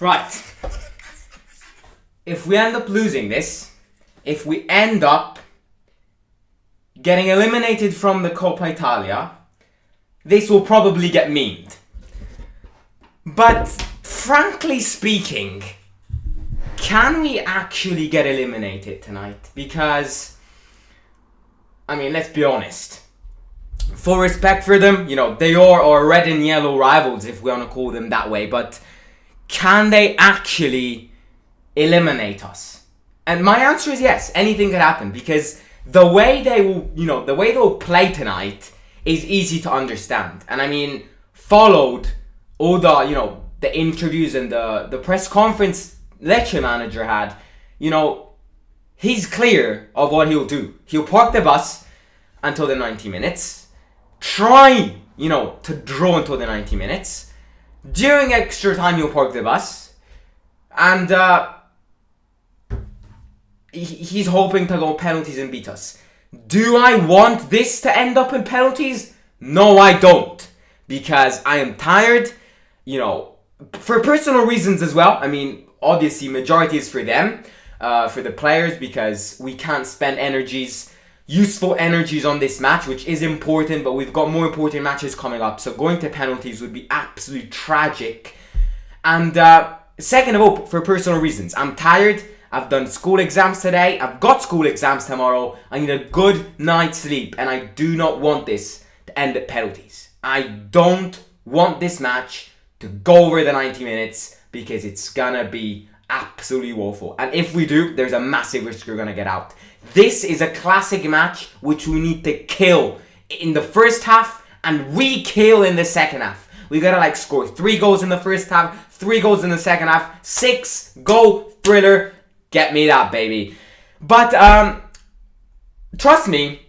Right. If we end up losing this, if we end up getting eliminated from the Coppa Italia, this will probably get memed. But frankly speaking, can we actually get eliminated tonight? Because, I mean, let's be honest. Full respect for them, you know, they are our red and yellow rivals, if we want to call them that way, but can they actually eliminate us? And my answer is yes, anything could happen, because the way they will, the way they'll play tonight is easy to understand. And I mean, followed all the, the interviews and the press conference Lecce manager had, he's clear of what he'll do. He'll park the bus until the 90 minutes, try, to draw until the 90 minutes. During extra time, he'll park the bus, and he's hoping to go penalties and beat us. Do I want this to end up in penalties? No, I don't, because I am tired, for personal reasons as well. I mean, obviously, majority is for them, for the players, because we can't spend useful energies on this match, which is important, but we've got more important matches coming up, so going to penalties would be absolutely tragic. And second of all, for personal reasons, I'm tired. I've done school exams today, I've got school exams tomorrow, I need a good night's sleep, and I do not want this to end at penalties. I don't want this match to go over the 90 minutes, because it's gonna be absolutely woeful. And if we do, there's a massive risk we're gonna get out. This is a classic match which we need to kill in the first half and re-kill in the second half. We gotta score 3 goals in the first half, 3 goals in the second half, 6-goal thriller. Get me that, baby. But trust me,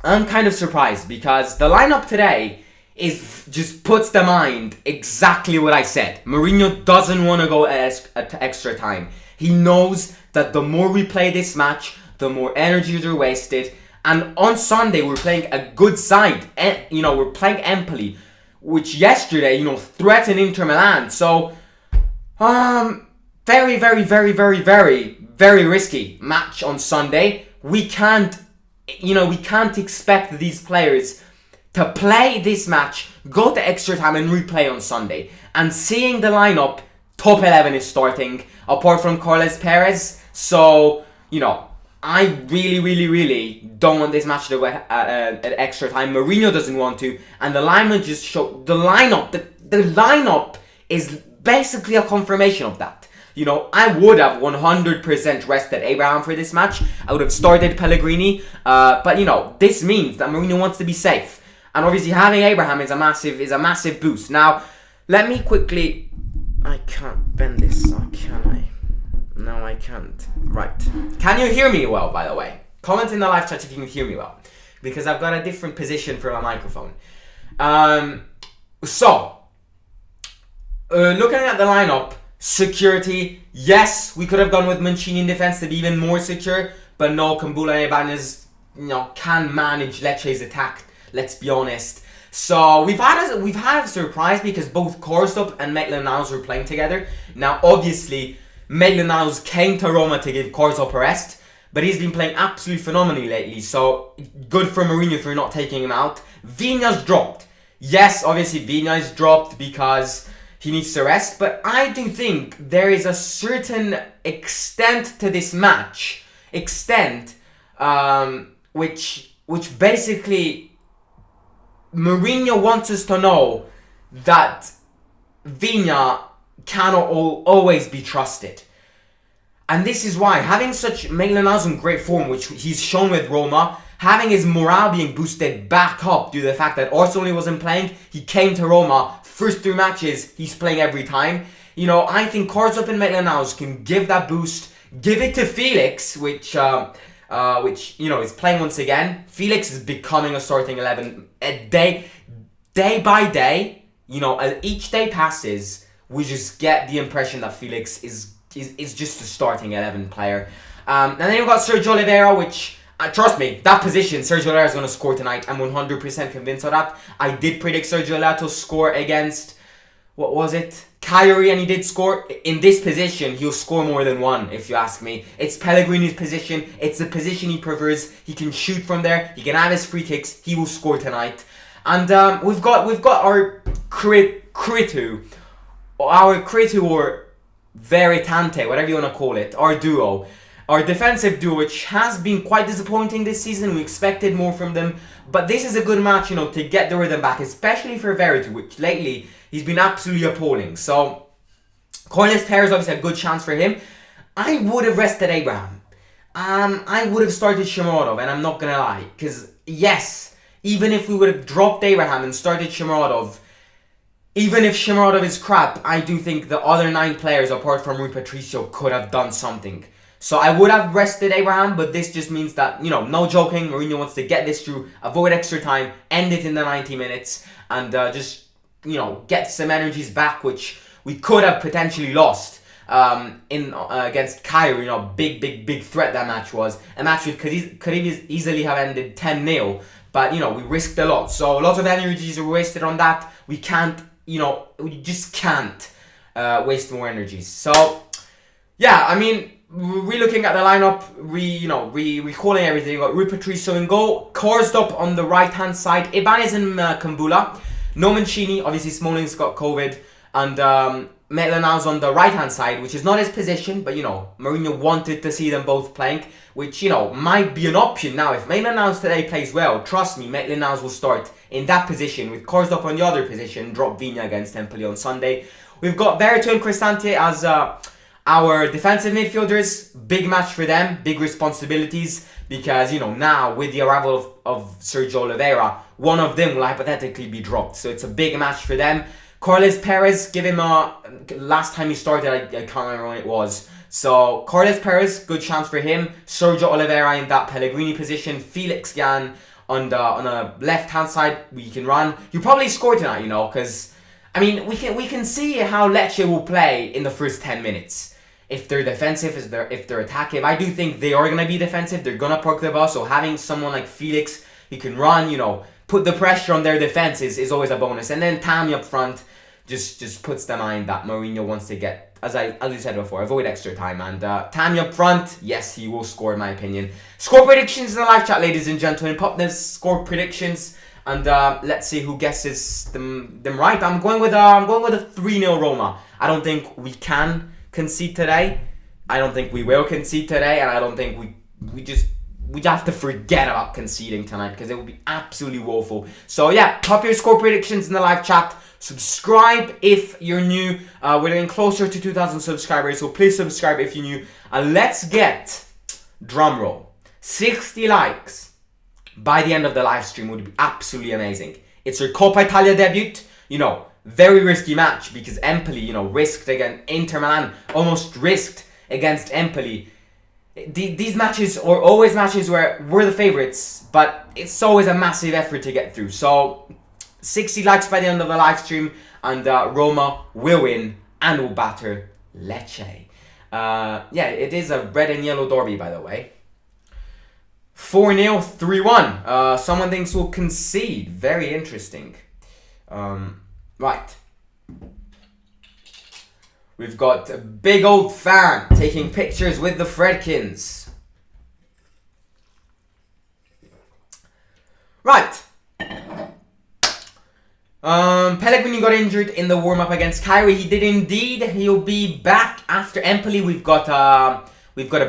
I'm kind of surprised, because the lineup today just puts to mind exactly what I said. Mourinho doesn't want to go at extra time. He knows that the more we play this match, the more energies are wasted. And on Sunday, we're playing a good side. We're playing Empoli, which yesterday, threatened Inter Milan. So, very, very, very, very, very, very risky match on Sunday. We can't expect these players to play this match, go to extra time and replay on Sunday. And seeing the lineup, top 11 is starting, apart from Carles Perez. So, I really, really, really don't want this match to go at extra time. Mourinho doesn't want to, and the lineup just show the lineup. The lineup is basically a confirmation of that. I would have 100% rested Abraham for this match. I would have started Pellegrini, but this means that Mourinho wants to be safe, and obviously having Abraham is a massive boost. Now, let me quickly. I can't bend this, can I? No, I can't. Right. Can you hear me well, by the way? Comment in the live chat if you can hear me well, because I've got a different position for my microphone. Looking at the lineup, security, yes, we could have gone with Mancini in defense to be even more secure, but no, Kumbula and Ibanez, can manage Lecce's attack, let's be honest. So we've had a surprise, because both Korsdorp and Maitland-Niles were playing together. Now, obviously, Maitland-Niles came to Roma to give Korsdorp a rest, but he's been playing absolutely phenomenally lately, so good for Mourinho for not taking him out. Vigna's dropped. Yes, obviously Vigna is dropped because he needs to rest, but I do think there is a certain extent to this match, which basically Mourinho wants us to know that Vigna cannot always be trusted. And this is why, having such Maitland-Niles in great form, which he's shown with Roma, having his morale being boosted back up due to the fact that Arsenal wasn't playing, he came to Roma, first 3 matches, he's playing every time. I think Korsdorp and Maitland-Niles can give that boost, give it to Felix, which which, you know, is playing once again. Felix is becoming a starting 11 day by day. You know, as each day passes, we just get the impression that Felix is just a starting 11 player. And then you've got Sergio Oliveira, which, trust me, that position, Sergio Oliveira is going to score tonight. I'm 100% convinced of that. I did predict Sergio Oliveira to score against, what was it? Kyrie, and he did score. In this position, he'll score more than one, if you ask me. It's Pellegrini's position. It's the position he prefers. He can shoot from there. He can have his free kicks. He will score tonight. And we've got our Kritu or Veritante, whatever you want to call it, our duo. Our defensive duo, which has been quite disappointing this season. We expected more from them. But this is a good match, you know, to get the rhythm back, especially for Verity, which lately he's been absolutely appalling. So, Corliss Perez, obviously a good chance for him. I would have rested Abraham. I would have started Shomurodov, and I'm not going to lie. Because, yes, even if we would have dropped Abraham and started Shomurodov, even if Shomurodov is crap, I do think the other 9 players, apart from Rui Patricio, could have done something. So I would have rested Abraham, but this just means that, you know, no joking, Mourinho wants to get this through, avoid extra time, end it in the 90 minutes, and just, you know, get some energies back, which we could have potentially lost against Kyrie. You know, big threat that match was. A match which could easily have ended 10-0, but, you know, we risked a lot. So a lot of energies are wasted on that. We can't, you know, we just can't waste more energies. So, yeah, I mean, re-looking at the lineup, recalling everything. You got Rui Patricio in goal, Korsdorp on the right-hand side, Ibanez and Kambula, no Mancini, obviously Smoling's got COVID, and Maitland-Niles on the right-hand side, which is not his position, but, you know, Mourinho wanted to see them both playing, which, you know, might be an option now. If Maitland-Niles today plays well, trust me, Maitland-Niles will start in that position, with Korsdorp on the other position, drop Vigna against Empoli on Sunday. We've got Verito and Cristante as our defensive midfielders. Big match for them, big responsibilities, because, you know, now with the arrival of Sergio Oliveira, one of them will hypothetically be dropped. So it's a big match for them. Corliss Perez, give him last time he started, I can't remember when it was. So Corliss Perez, good chance for him. Sergio Oliveira in that Pellegrini position. Felix Gan on the left-hand side, we can run. He'll probably score tonight, you know, because, I mean, we can see how Lecce will play in the first 10 minutes. If they're defensive, if they're attacking. I do think they are going to be defensive. They're going to park the ball. So having someone like Felix who can run, you know, put the pressure on their defense is always a bonus. And then Tammy up front just puts the mind that Mourinho wants to get, as you said before, avoid extra time. And Tammy up front, yes, he will score in my opinion. Score predictions in the live chat, ladies and gentlemen. Pop those score predictions, and let's see who guesses them right. I'm going with a 3-0 Roma. I don't think we can concede today. I don't think we will concede today, and I don't think we have to forget about conceding tonight, because it would be absolutely woeful. So yeah, pop your score predictions in the live chat. Subscribe if you're new. We're getting closer to 2,000 subscribers, so please subscribe if you're new. And let's get, drumroll, 60 likes by the end of the live stream would be absolutely amazing. It's your Coppa Italia debut. You know, very risky match, because Empoli, you know, risked against Inter Milan, almost risked against Empoli. These matches are always matches where we're the favourites, but it's always a massive effort to get through. So 60 likes by the end of the live stream, and Roma will win and will batter Lecce. Yeah, it is a red and yellow derby, by the way. 4-0, 3-1. Someone thinks we'll concede. Very interesting. Right. We've got a big old fan taking pictures with the Fredkins. Right. Pellegrini got injured in the warm-up against Kyrie. He did indeed. He'll be back after Empoli. We've got a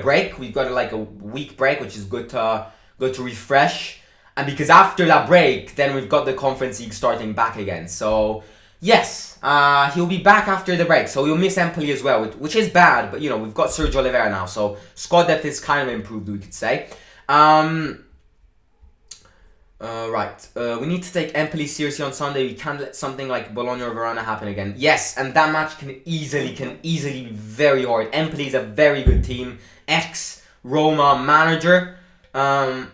break. We've got like a week break, which is good to refresh. And because after that break, then we've got the Conference League starting back again. So yes, he'll be back after the break. So we'll miss Empoli as well, which is bad. But you know, we've got Sergio Oliveira now, so squad depth is kind of improved, we could say. Right. We need to take Empoli seriously on Sunday. We can't let something like Bologna or Verona happen again. Yes, and that match can easily be very hard. Empoli is a very good team. Ex-Roma manager. And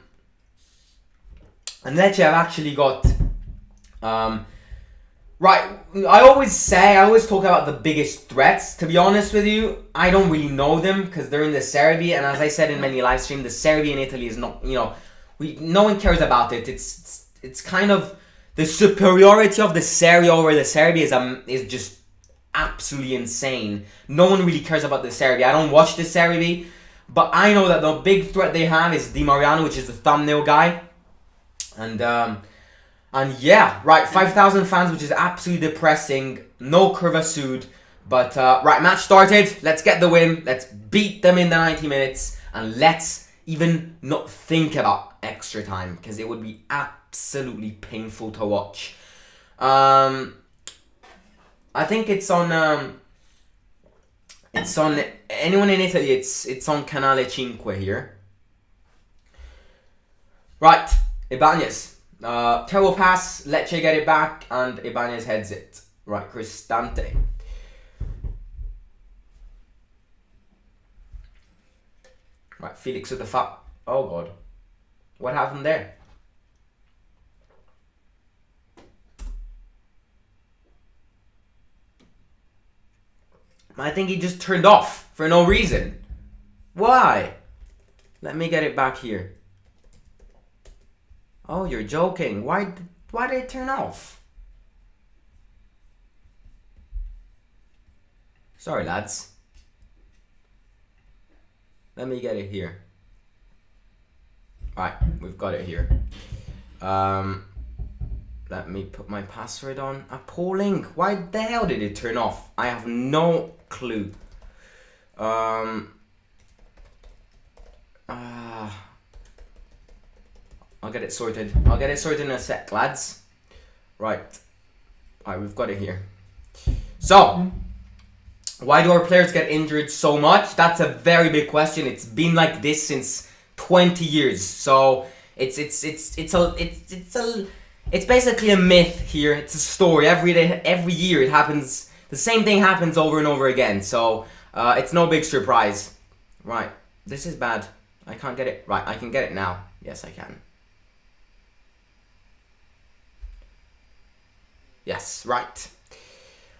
Lecce have actually got right. I always talk about the biggest threats. To be honest with you, I don't really know them because they're in the Serie B, and as I said in many live streams, the Serie B in Italy is not, no one cares about it. It's kind of the superiority of the Serie over the Serie B is just absolutely insane. No one really cares about the Serie B. I don't watch the Serie B, but I know that the big threat they have is Di Mariano, which is the thumbnail guy, and yeah, right, 5,000 fans, which is absolutely depressing. No Curva Sud, but right, match started. Let's get the win. Let's beat them in the 90 minutes, and let's even not think about extra time because it would be absolutely painful to watch. I think it's on anyone in Italy. It's on Canale 5 here. Right, Ibanez. Terrible pass, Lecce get it back, and Ibanez heads it. Right, Cristante. Right, Felix with the foul. Oh god. What happened there? I think he just turned off for no reason. Why? Let me get it back here. Oh, you're joking. Why did it turn off? Sorry, lads. Let me get it here. Right, we've got it here. Let me put my password on. Appalling. Why the hell did it turn off? I have no clue. I'll get it sorted. I'll get it sorted in a sec, lads. Right. Alright, we've got it here. So, why do our players get injured so much? That's a very big question. It's been like this since 20 years. So, it's basically a myth here. It's a story. Every year it happens. The same thing happens over and over again. So, it's no big surprise. Right. This is bad. I can't get it. Right, I can get it now. Yes, I can. Yes, right.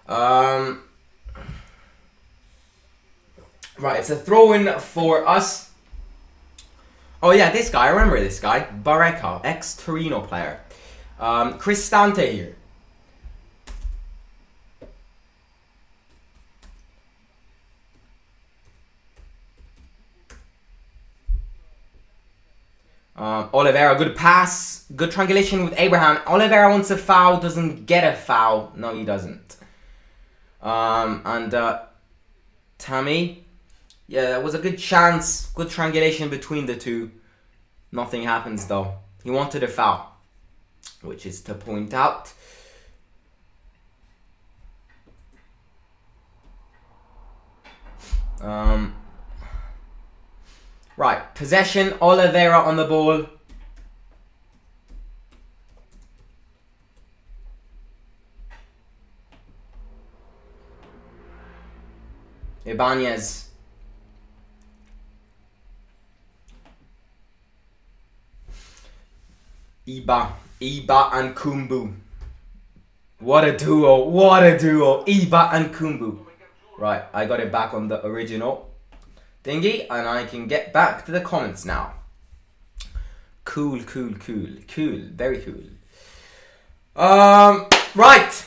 Right, it's a throw-in for us. Oh yeah, this guy, I remember this guy. Barreca, ex-Torino player. Cristante here. Oliveira, good pass, good triangulation with Abraham. Oliveira wants a foul, doesn't get a foul. No, he doesn't. Tammy, yeah, that was a good chance, good triangulation between the two. Nothing happens though. He wanted a foul, which is to point out. Right, possession, Oliveira on the ball. Ibanez. Iba and Kumbu. What a duo, Iba and Kumbu. Right, I got it back on the original thingy, and I can get back to the comments now. Cool, very cool. Right.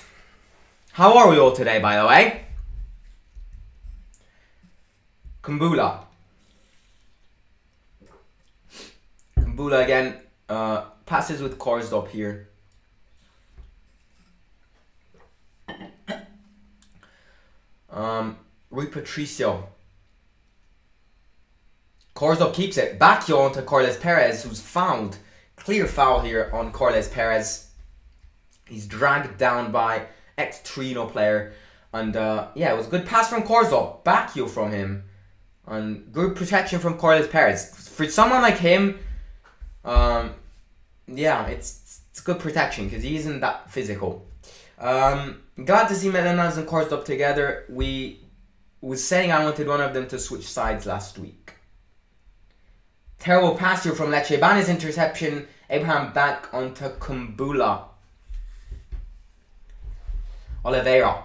How are we all today, by the way? Kumbula again. Passes with Korsdorp here. Rui Patricio. Korsdorp keeps it. Bacchio onto Carles Perez, who's fouled. Clear foul here on Carles Perez. He's dragged down by ex-Torino player. And yeah, it was a good pass from Korsdorp. Bacchio from him. And good protection from Carles Perez. For someone like him, yeah, it's good protection because he isn't that physical. Glad to see Melenas and Korsdorp together. We was saying I wanted one of them to switch sides last week. Terrible pass here from Lecce. Ibanez interception. Abraham back onto Kumbula. Oliveira.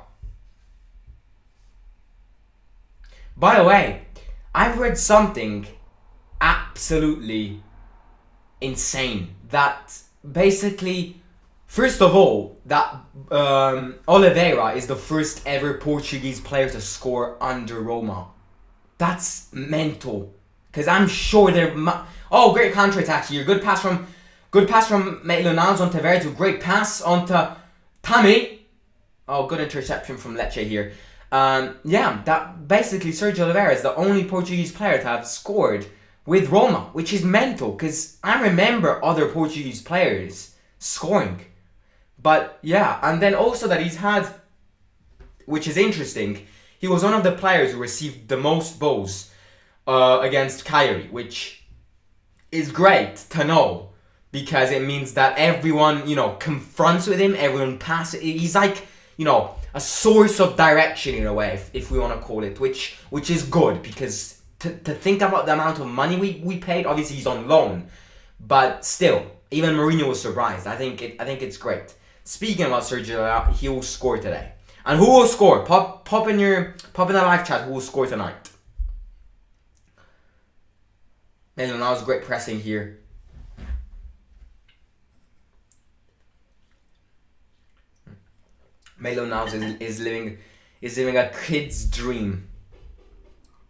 By the way, I've read something absolutely insane. That basically, first of all, that Oliveira is the first ever Portuguese player to score under Roma. That's mental. Because I'm sure they're... Oh, great counter-attack here. Good pass from Maitland-Niles onto Veretout. Great pass onto Tammy. Oh, good interception from Lecce here. Yeah, that basically Sergio Oliveira is the only Portuguese player to have scored with Roma, which is mental because I remember other Portuguese players scoring. But yeah, and then also that he's had, which is interesting, he was one of the players who received the most balls against Cagliari, which is great to know because it means that everyone, confronts with him, everyone passes. He's like, a source of direction in a way, if we want to call it, which is good because to think about the amount of money we paid, obviously he's on loan, but still, even Mourinho was surprised. I think it's great. Speaking about Sergio, he will score today. And who will score? Pop in the live chat. Who will score tonight? And that was great pressing here. Melo now is living a kid's dream.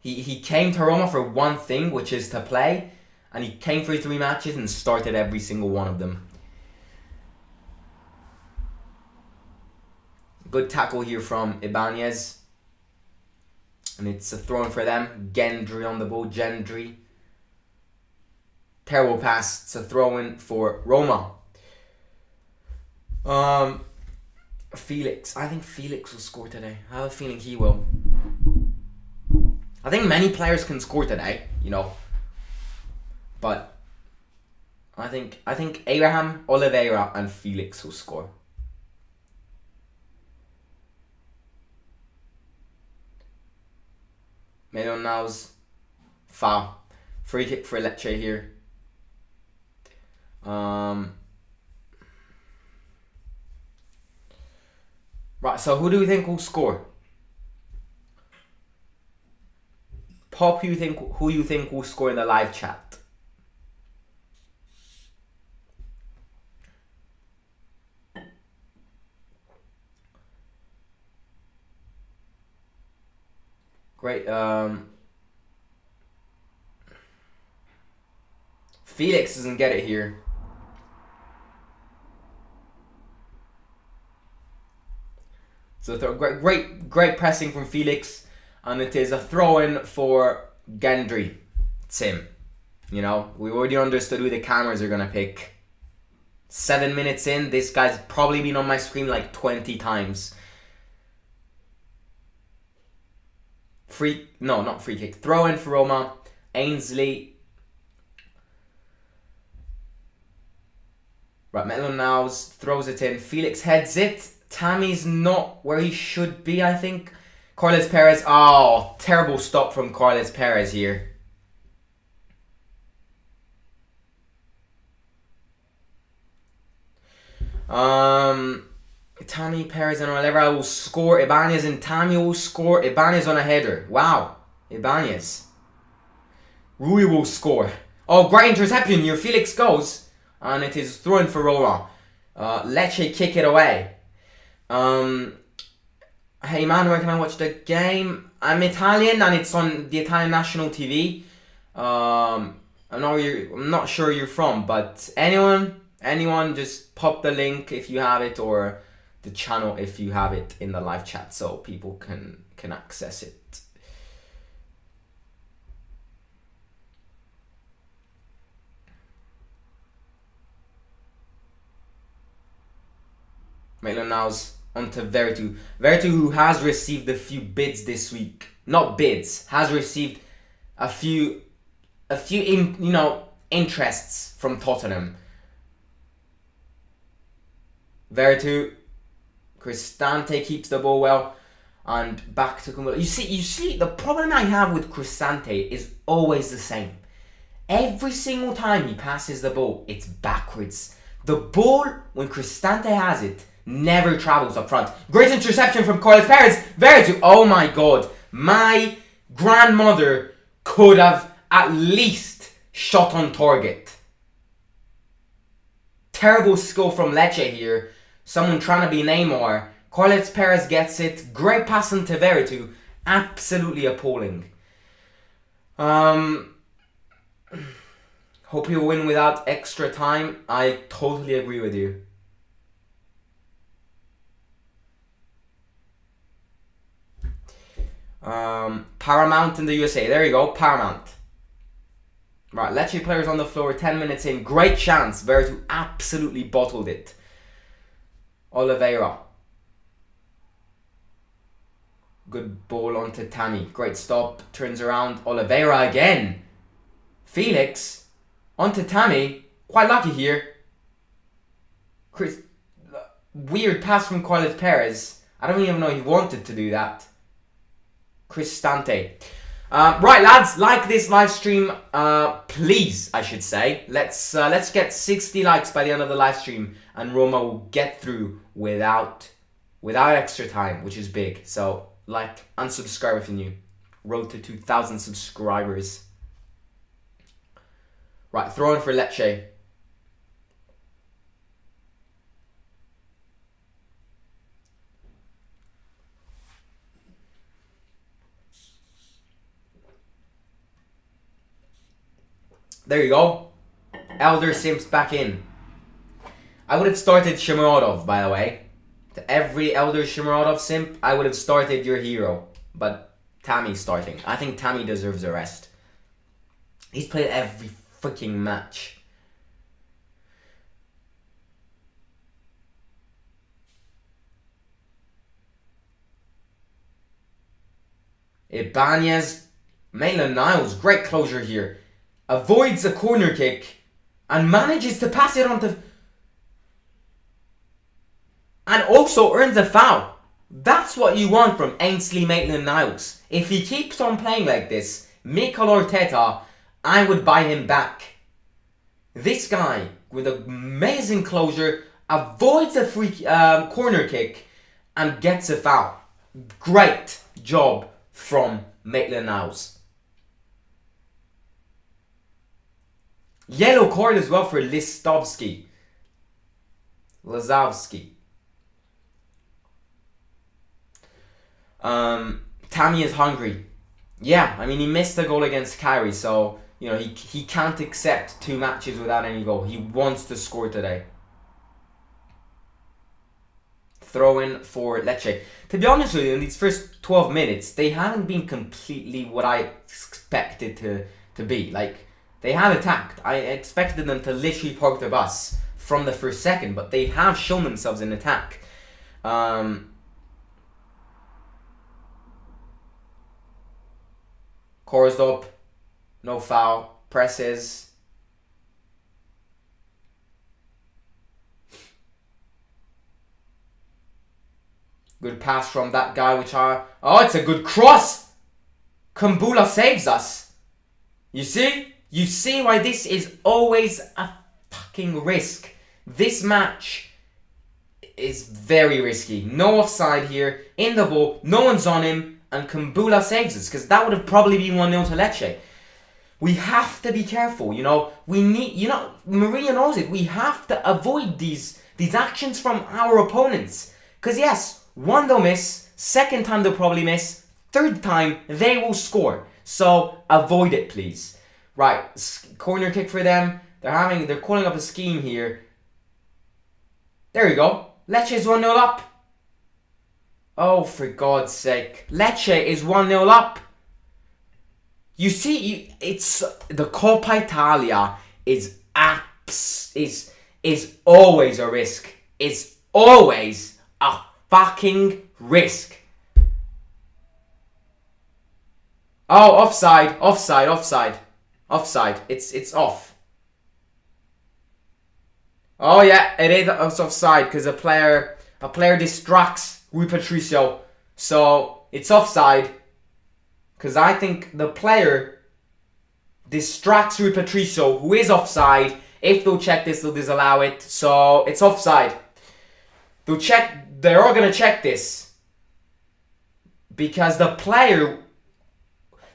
He came to Roma for one thing, which is to play, and he came for 3 matches and started every single one of them. Good tackle here from Ibanez. And it's a throw-in for them. Gendry on the ball. Gendry. Terrible pass. It's a throw-in for Roma. Felix. I think Felix will score today. I have a feeling he will. I think many players can score today, But I think Abraham, Oliveira and Felix will score. Maitland-Niles, foul. Free kick for Lecce here. Right, so who do you think will score? Pop, who you think will score in the live chat? Great. Felix doesn't get it here. So great pressing from Felix, and it is a throw-in for Gendry. It's him. We already understood who the cameras are gonna pick. 7 minutes in, this guy's probably been on my screen like 20 times. Not free kick. Throw in for Roma. Ainsley. Right, Maitland-Niles throws it in. Felix heads it. Tammy's not where he should be, I think. Carles Perez. Oh, terrible stop from Carles Perez here. Tammy, Perez and Oliveira will score. Ibanez and Tammy will score. Ibanez on a header. Wow. Ibanez. Rui will score. Oh, great interception here. Felix goes. And it is thrown for Roma. Lecce kick it away. Hey man, where can I watch the game? I'm Italian and it's on the Italian national TV. I'm not sure you're from, but anyone just pop the link if you have it, or the channel if you have it in the live chat so people can access it. Maitland-Niles onto Veretout. Veretout, who has received a few bids this week. Not bids, has received a few interests from Tottenham. Veretout. Cristante keeps the ball well. And back to Kumbula. You see, the problem I have with Cristante is always the same. Every single time he passes the ball, it's backwards. The ball, when Cristante has it, never travels up front. Great interception from Carlos Perez. Veretout, oh my god. My grandmother could have at least shot on target. Terrible skill from Lecce here. Someone trying to be Neymar. Carlos Perez gets it. Great pass into Veretout. Absolutely appalling. Hope you win without extra time. I totally agree with you. Paramount in the USA. There you go, Paramount. Right, Lecce players on the floor, 10 minutes in. Great chance. Veretout absolutely bottled it. Oliveira. Good ball onto Tammy. Great stop. Turns around. Oliveira again. Felix. Onto Tammy. Quite lucky here. Weird pass from Carlos Perez. I don't even know he wanted to do that. Cristante. Right, lads, like this live stream, please, I should say. Let's get 60 likes by the end of the live stream, and Roma will get through without extra time, which is big. So, like and subscribe if you're new. Road to 2,000 subscribers. Right, throw in for Lecce. There you go. Elder Simps back in. I would have started Shomurodov, by the way. To every Elder Shomurodov simp, I would have started your hero. But Tammy's starting. I think Tammy deserves a rest. He's played every freaking match. Ibanez. Maitland-Niles, great closure here. Avoids a corner kick and manages to pass it on to... and also earns a foul. That's what you want from Ainsley Maitland-Niles. If he keeps on playing like this, Mikel Arteta, I would buy him back. This guy, with an amazing closure, avoids a free corner kick and gets a foul. Great job from Maitland-Niles. Yellow card as well for Lazowski. Tammy is hungry. Yeah, I mean, he missed a goal against Kyrie, so, you know, he can't accept 2 matches without any goal. He wants to score today. Throw in for Lecce. To be honest with you, in these first 12 minutes, they haven't been completely what I expected to be. Like, they have attacked. I expected them to literally park the bus from the first second, but they have shown themselves in attack. Korsdorp, no foul, presses. Good pass from that guy, oh, it's a good cross! Kumbula saves us. You see? You see why this is always a fucking risk. This match is very risky. No offside here. In the ball. No one's on him. And Kumbula saves us. Because that would have probably been 1-0 to Lecce. We have to be careful. You know, we need... You know, Maria knows it. We have to avoid these actions from our opponents. Because yes, one they'll miss. Second time they'll probably miss. Third time they will score. So avoid it, please. Right, corner kick for them. They're calling up a scheme here. There you go. Lecce is 1-0 up. Oh, for God's sake. Lecce is 1-0 up. You see, it's the Coppa Italia is always a risk. It's always a fucking risk. Oh, offside. Offside. It's off. Oh yeah, it is offside because a player distracts Rui Patricio. So it's offside because I think the player distracts Rui Patricio, who is offside. If they'll check this, they'll disallow it. So it's offside. They're all gonna check this because the player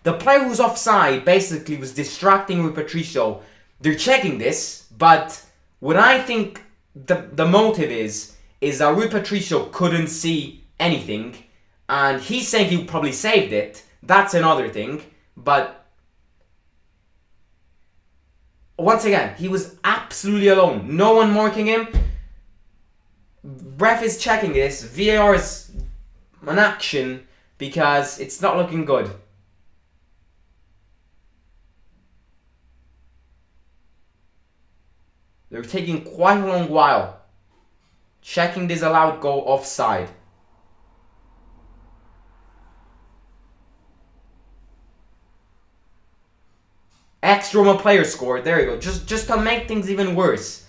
who's offside basically was distracting Rui Patricio. They're checking this, but what I think the motive is that Rui Patricio couldn't see anything, and he's saying he probably saved it. That's another thing, but once again, he was absolutely alone. No one marking him. Ref is checking this. VAR is an action because it's not looking good. They're taking quite a long while. Checking this allowed goal offside. AS Roma player scored. There you go. Just to make things even worse.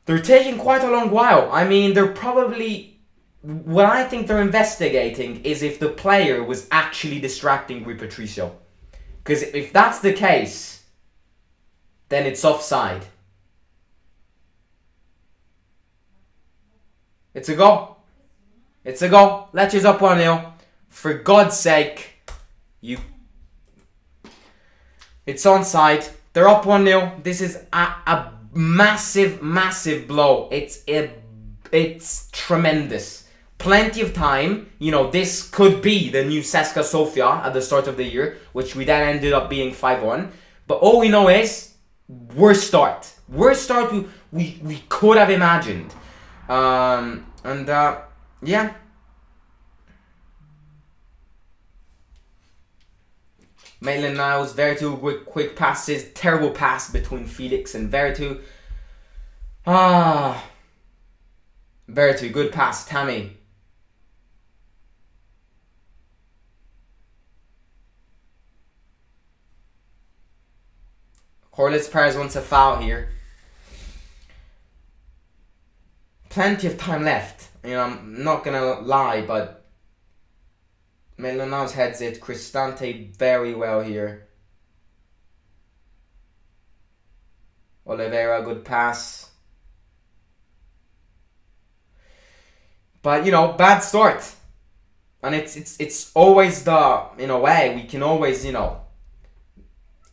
They're taking quite a long while. I mean, they're probably... What I think they're investigating is if the player was actually distracting Rui Patricio. Because if that's the case, then it's offside. It's a goal. It's a goal. Lecce's up 1-0. For God's sake, it's onside. They're up 1-0. This is a massive, massive blow. It's tremendous. Plenty of time. This could be the new CSKA Sofia at the start of the year, which we then ended up being 5-1. But all we know is worst start. Worst start we could have imagined. Yeah. Maitland-Niles, Veretout, quick passes, terrible pass between Felix and Veretout. Veretout, good pass, Tammy. Corliss Perez wants a foul here. Plenty of time left. I'm not gonna lie, but Maitland-Niles heads it. Cristante very well here. Oliveira, good pass. But bad start. And it's always in a way, we can always,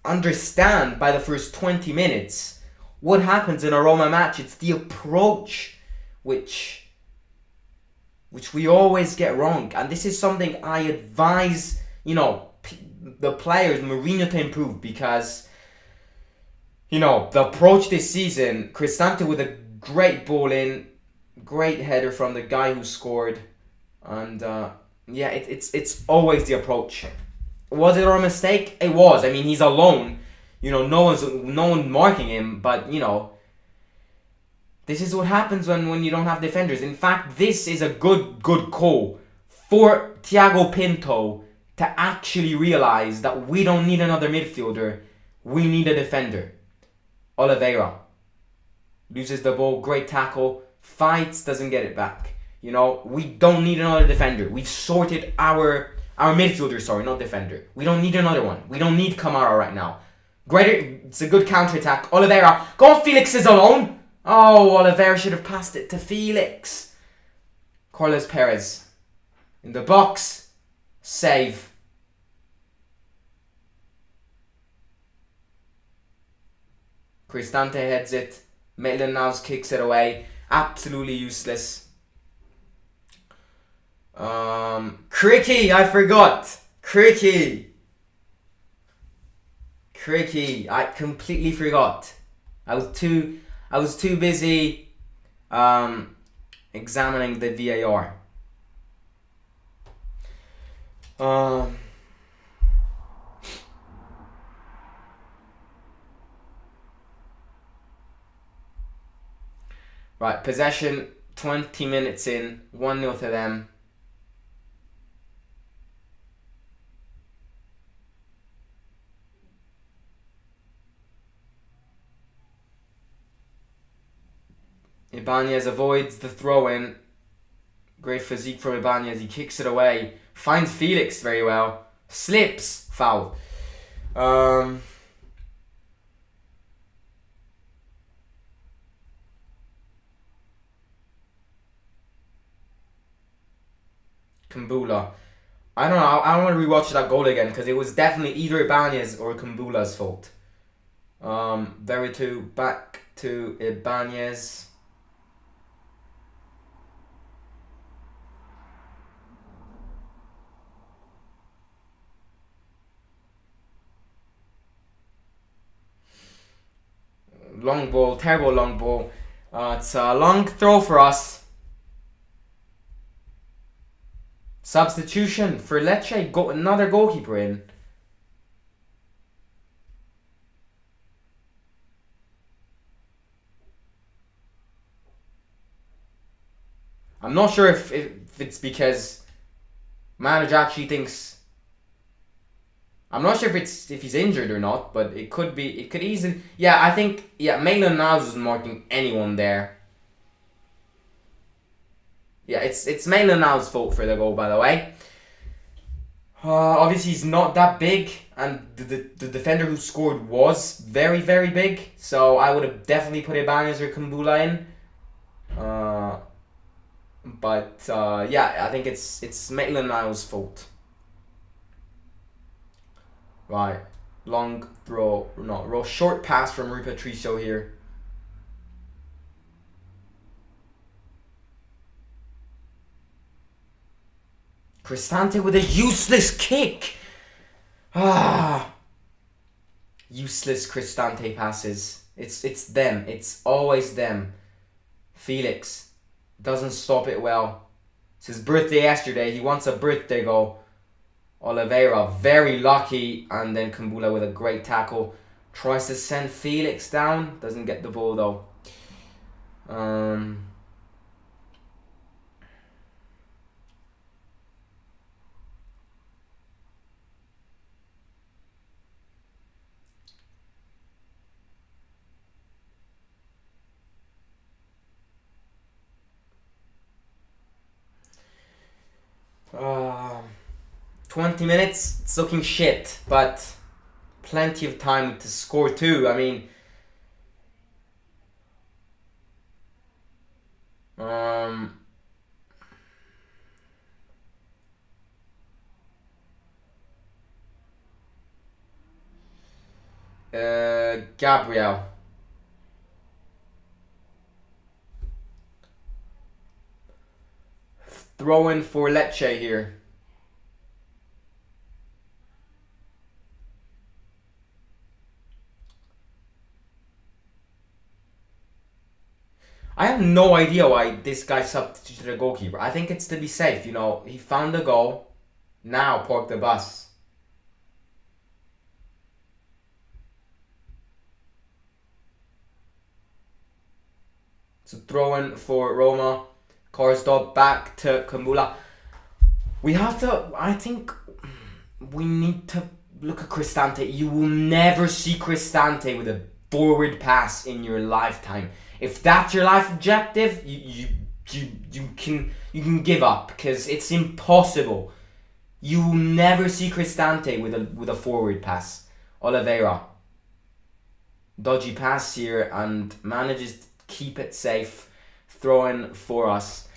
understand by the first 20 minutes what happens in a Roma match. It's the approach which we always get wrong, and this is something I advise the players, Mourinho, to improve, because the approach this season, Cristante with a great ball in, great header from the guy who scored, and it's always the approach. Was it our mistake? It was. I mean, he's alone. No one marking him, but this is what happens when you don't have defenders. In fact, this is a good call for Thiago Pinto to actually realize that we don't need another midfielder. We need a defender. Oliveira loses the ball, great tackle, fights, doesn't get it back. We don't need another defender. We've sorted our midfielder, sorry, not defender. We don't need another one. We don't need Kamara right now. It's a good counter-attack. Oliveira, go on, Felix is alone. Oh, Oliveira should have passed it to Felix. Corliss Perez in the box. Save. Cristante heads it. Maitland-Niles kicks it away. Absolutely useless. Cricky, I forgot. Cricky, I completely forgot. I was too busy examining the VAR. Right, possession 20 minutes in, 1-0 to them. Ibanez avoids the throw-in. Great physique from Ibanez. He kicks it away. Finds Felix very well. Slips. Foul. Kumbula. I don't know. I don't want to rewatch that goal again because it was definitely either Ibanez or Kumbula's fault. Very two back to Ibanez. Long ball, terrible long ball. It's a long throw for us. Substitution for Lecce. Another goalkeeper in. I'm not sure if it's because manager actually thinks. I'm not sure if he's injured or not, but it could be. It could easily. Yeah, I think. Yeah, Maitland-Niles wasn't marking anyone there. Yeah, it's Maitland-Niles' fault for the goal, by the way. Obviously, he's not that big, and the defender who scored was very, very big. So I would have definitely put Ibanez or Kumbula in. But yeah, I think it's Maitland-Niles' fault. Right, long throw, short pass from Rui Patricio here. Cristante with a useless kick. Useless Cristante passes. It's them. It's always them. Felix doesn't stop it well. It's his birthday yesterday. He wants a birthday goal. Oliveira, very lucky, and then Kumbula with a great tackle. Tries to send Felix down. Doesn't get the ball though. 20 minutes, it's looking shit, but plenty of time to score too. I mean, Gabriel. Throw in for Lecce here. I have no idea why this guy substituted a goalkeeper. I think it's to be safe, you know. He found the goal. Now park the bus. So throw in for Roma. Korsdorp back to Kumbula. We have to, I think we need to look at Cristante. You will never see Cristante with a forward pass in your lifetime. If that's your life objective, you can give up because it's impossible. You will never see Cristante with a forward pass. Oliveira. Dodgy pass here and manages to keep it safe. Throwing for us,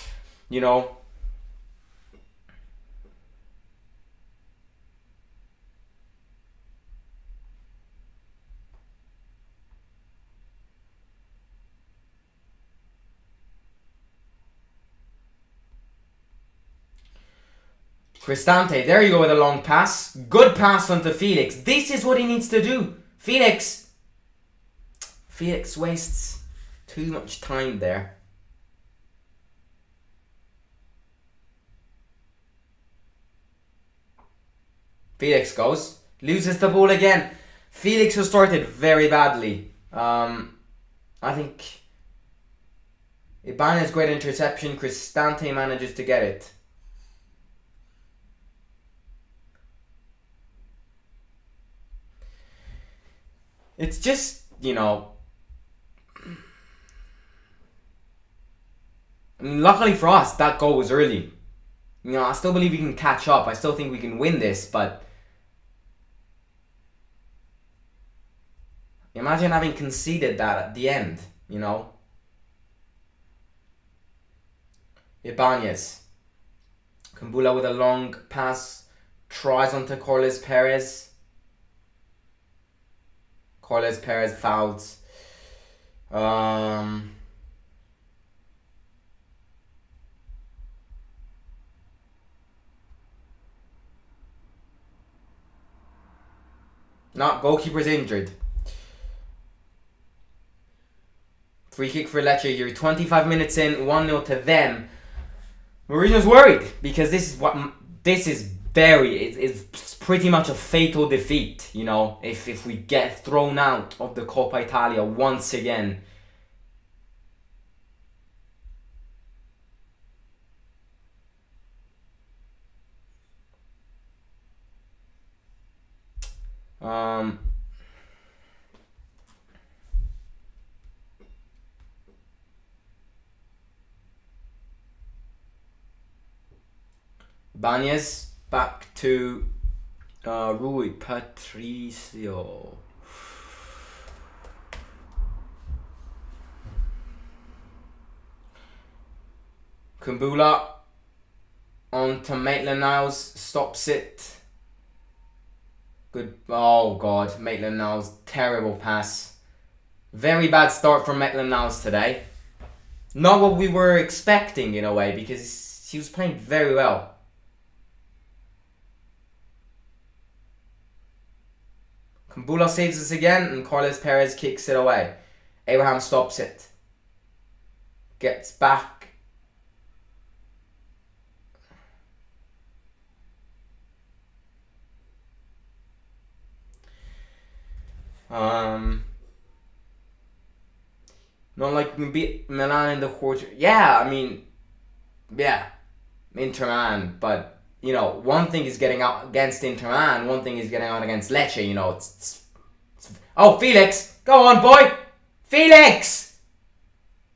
you know. Cristante, there you go with a long pass. Good pass onto Felix. This is what he needs to do. Felix wastes too much time there. Felix goes, loses the ball again. Felix has started very badly. I think Ibanez great interception. Cristante manages to get it. It's just, you know, I mean, luckily for us, that goal was early. You know, I still believe we can catch up. I still think we can win this, but imagine having conceded that at the end, you know. Kumbula with a long pass. Tries onto Corliss Perez. Corliss Perez fouls. Not goalkeeper's injured. Free kick for Lecce here. 25 minutes in, 1-0 to them. Mourinho's worried because it's pretty much a fatal defeat, you know, if we get thrown out of the Coppa Italia once again. Banez back to Rui Patricio. Kumbula on to Maitland-Niles, stops it. Good. Oh God, Maitland-Niles, terrible pass. Very bad start from Maitland-Niles today. Not what we were expecting in a way, because he was playing very well. Kumbula saves us again, and Carlos Perez kicks it away. Abraham stops it. Gets back. Not like we can beat Milan in the quarter. Yeah, I mean, yeah, Inter Milan, but you know, one thing is getting out against Inter Milan, one thing is getting out against Lecce, you know, it's oh, Felix! Go on, boy! Felix!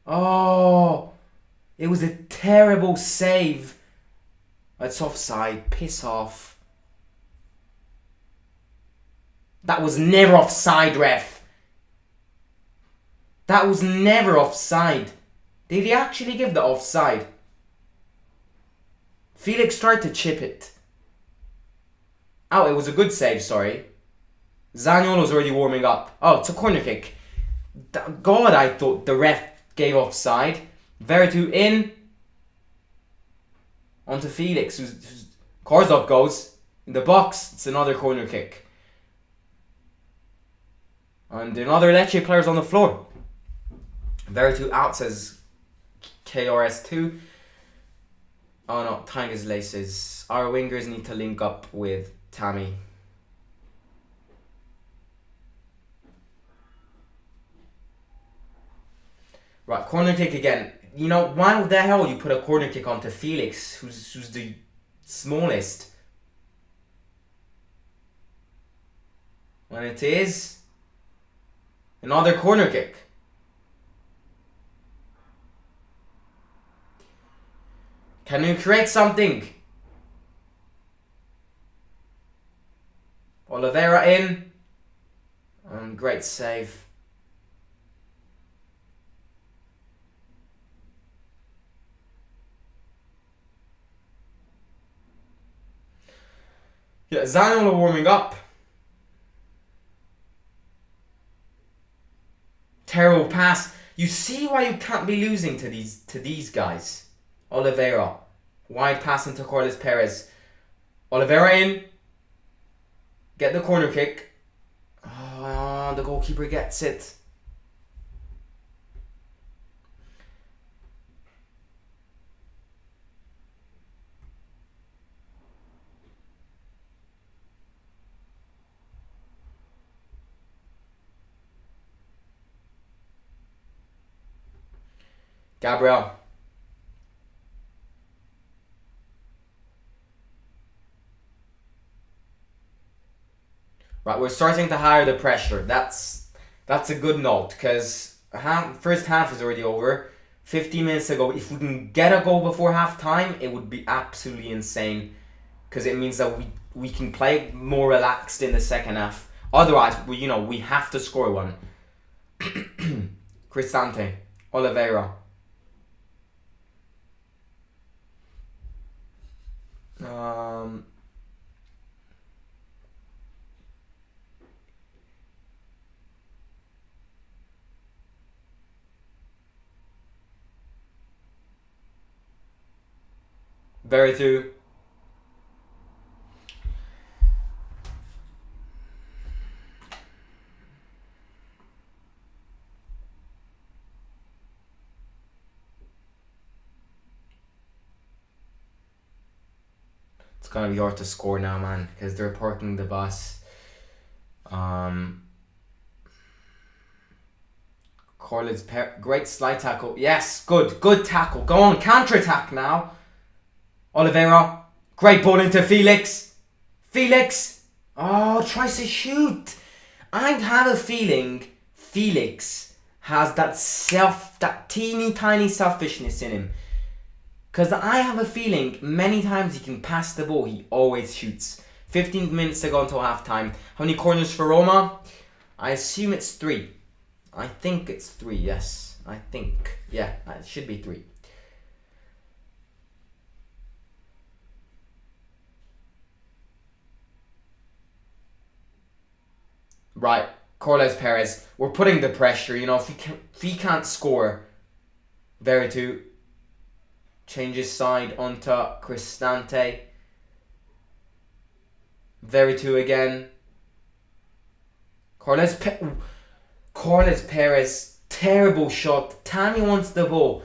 Oh, it was a terrible save. It's offside. Piss off. That was never offside, ref. That was never offside. Did he actually give the offside? Felix tried to chip it. Oh, it was a good save, sorry. Zaniolo's already warming up. Oh, it's a corner kick. God, I thought the ref gave offside. Veretout in. Onto Felix, who's Korzov goes in the box. It's another corner kick. And another Lecce player's on the floor. Veretout out, says KRS2. Oh no, Tangas laces. Our wingers need to link up with Tammy. Right, corner kick again. You know, why the hell would you put a corner kick onto Felix, who's the smallest? When it is another corner kick. Can you create something? Oliveira in. And great save. Yeah, Zaniolo warming up. Terrible pass. You see why you can't be losing to these guys. Oliveira. Wide pass into Carlos Perez. Oliveira in. Get the corner kick. Oh, the goalkeeper gets it. Gabriel. Right, we're starting to higher the pressure. That's a good note, because first half is already over. 15 minutes ago, if we can get a goal before half time, it would be absolutely insane, because it means that we can play more relaxed in the second half. Otherwise, we have to score one. Cristante, Oliveira. Um, very true. It's gonna be hard to score now, man, because they're parking the bus. Corley's great slide tackle. Yes, good tackle. Go on, counter attack now. Oliveira, great ball into Felix. Felix, oh, tries to shoot. I have a feeling Felix has that teeny tiny selfishness in him. Because I have a feeling many times he can pass the ball, he always shoots. 15 minutes to go until halftime. How many corners for Roma? I assume it's 3. I think it's 3, yes. I think. Yeah, it should be 3. Right, Corles Perez. We're putting the pressure, you know, if he can't score, Veretout changes side onto Cristante. Veretout again. Corles Perez, terrible shot. Tammy wants the ball.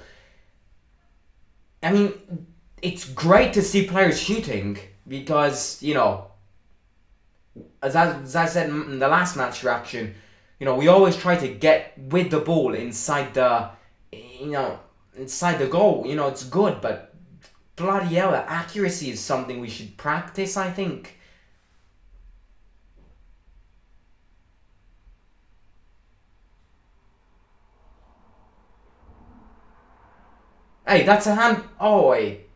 I mean, it's great to see players shooting because, you know, as I said in the last match reaction, you know, we always try to get with the ball inside the goal. You know, it's good, but bloody hell, accuracy is something we should practice, I think. Hey, that's a hand. Oh, wait.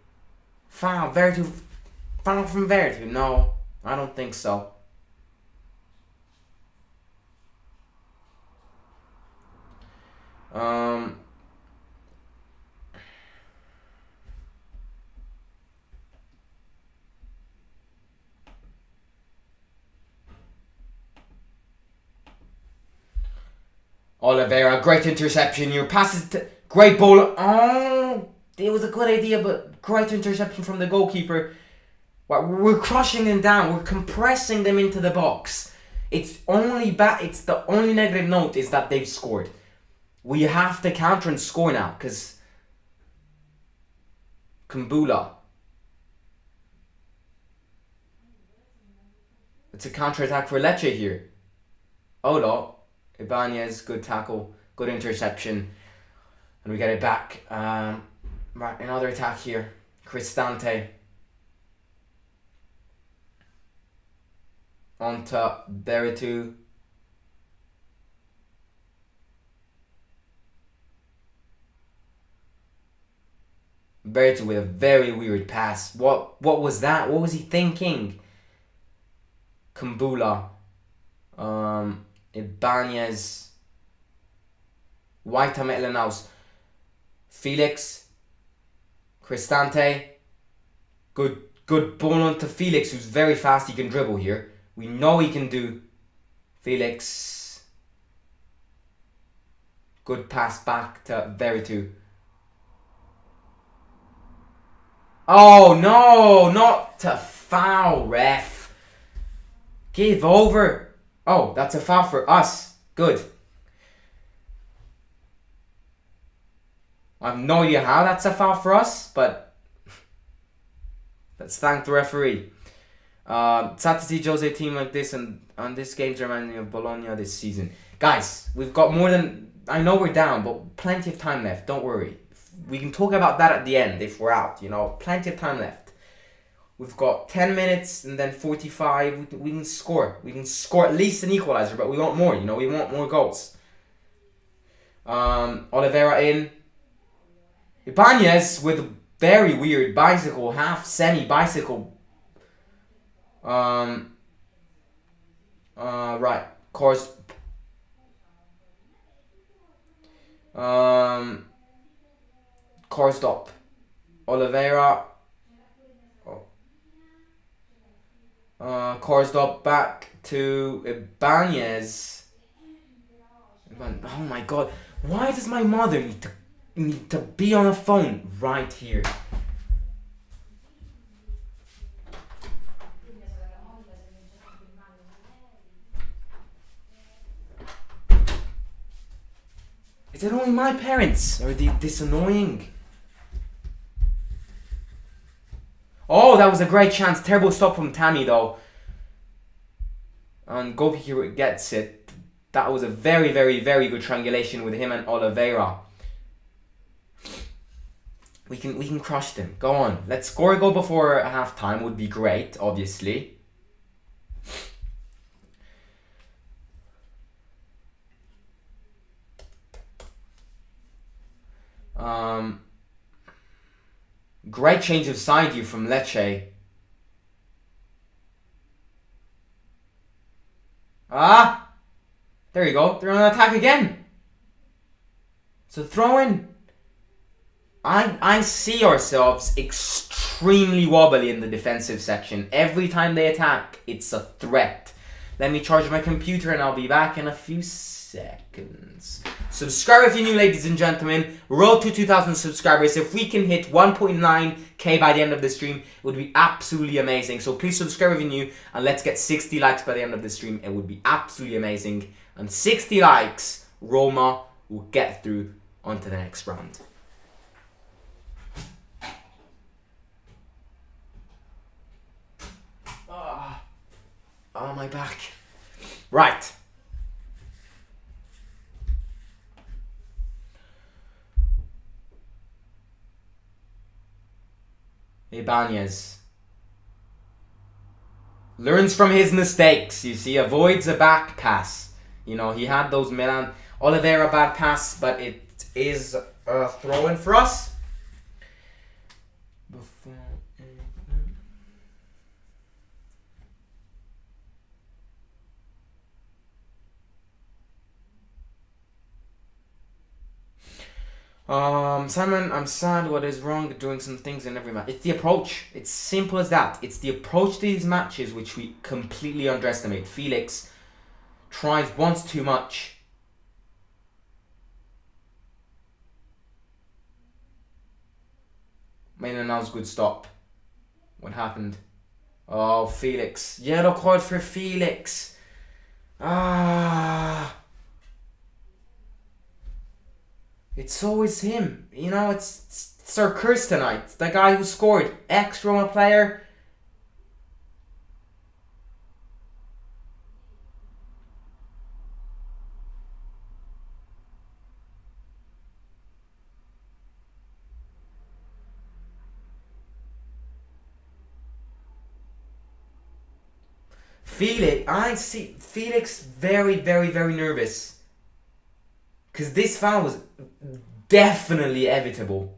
Foul from Veretout. No, I don't think so. Oliveira, great interception. Your passes to great ball. Oh, it was a good idea, but great interception from the goalkeeper. We're crushing them down. We're compressing them into the box. It's the only negative note is that they've scored. We have to counter and score now, because Kumbula. It's a counter-attack for Lecce here. Olo. Ibanez, good tackle, good interception. And we get it back. Right, another attack here. Cristante. Onto Veretout. Veretout with a very weird pass. What was that? What was he thinking? Kumbula. Ibanez. White Metlenaus. Felix. Cristante. Good ball onto Felix, who's very fast. He can dribble here. We know he can do. Felix. Good pass back to Veretout. Oh no, not to foul, ref. Give over. Oh, that's a foul for us. Good. I have no idea how that's a foul for us, but let's thank the referee. Sad to see Jose team like this, and on this game's reminding me of Bologna this season. Guys, we've got more than... I know we're down, but plenty of time left. Don't worry. We can talk about that at the end if we're out, you know. Plenty of time left. We've got 10 minutes and then 45. We can score. We can score at least an equalizer, but we want more, you know. We want more goals. Oliveira in. Ibanez with a very weird bicycle, half semi-bicycle. Right. Course. Car stop. Oliveira. Oh. Coursed up back to Ibanez. Oh my god. Why does my mother need to be on a phone right here? Is it only my parents? Or are they this annoying? Oh, that was a great chance. Terrible stop from Tammy though. And goalkeeper gets it. That was a very, very, very good triangulation with him and Oliveira. We can crush them. Go on. Let's score a goal before half time would be great, obviously. Great change of side here from Lecce. Ah! There you go. They're on attack again. So throw in. I see ourselves extremely wobbly in the defensive section. Every time they attack, it's a threat. Let me charge my computer and I'll be back in a few seconds. Subscribe if you're new, ladies and gentlemen. Road to 2,000 subscribers. If we can hit 1.9k by the end of the stream, it would be absolutely amazing. So please subscribe if you're new, and let's get 60 likes by the end of the stream. It would be absolutely amazing. And 60 likes, Roma will get through onto the next round. Oh, my back. Right. Ibanez learns from his mistakes. You see, avoids a back pass. You know, he had those Milan Oliveira bad pass, but it is a throw-in for us. Simon, I'm sad. What is wrong? Doing some things in every match. It's the approach. It's simple as that. It's the approach to these matches which we completely underestimate. Felix tries once too much. Now's a good stop. What happened? Oh, Felix. Yellow card for Felix. It's always him. You know, it's our curse tonight. The guy who scored. Ex-Roma player. I see Felix very, very, very nervous. Because this foul was definitely evitable.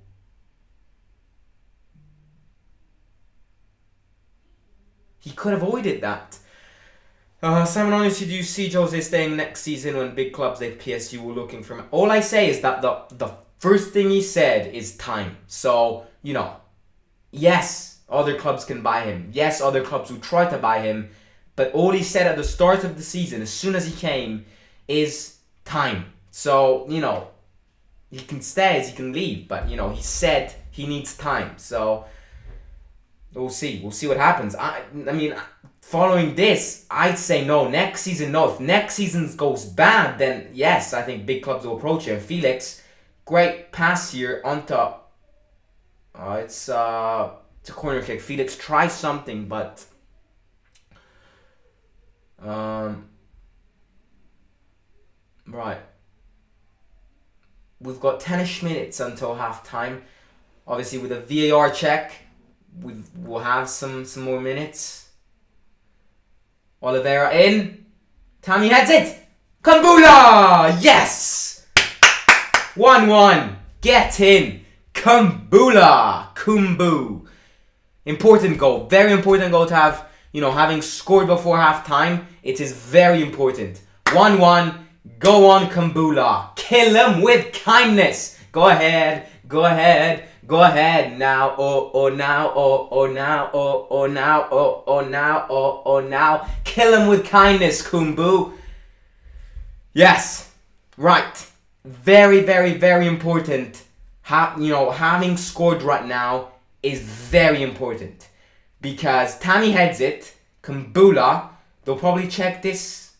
He could have avoided that. Simon, honestly, do you see Jose staying next season when big clubs like PSG were looking for him? All I say is that the first thing he said is time. So, you know, yes, other clubs can buy him. Yes, other clubs will try to buy him. But all he said at the start of the season, as soon as he came, is time. So, you know, he can stay as he can leave. But, you know, he said he needs time. So, we'll see. We'll see what happens. I mean, following this, I'd say no. Next season, no. If next season goes bad, then yes, I think big clubs will approach him. Felix, great pass here onto... it's a corner kick. Felix tries something, but... right. We've got 10ish minutes until half time. Obviously, with a VAR check, we'll have some more minutes. Oliveira in. Tammy heads it. Kumbula! Yes! 1-1. Get in. Kumbula. Kumbu. Important goal. Very important goal to have. You know, having scored before half time, it is very important. 1-1. Go on, Kumbula. Kill him with kindness. Go ahead. Go ahead. Go ahead now. Oh now. Oh now. Oh now. Oh now. Oh now. Kill him with kindness, Kumbu. Yes. Right. Very, very, very important. Having scored right now is very important. Because Tammy heads it. Kumbula, they'll probably check this.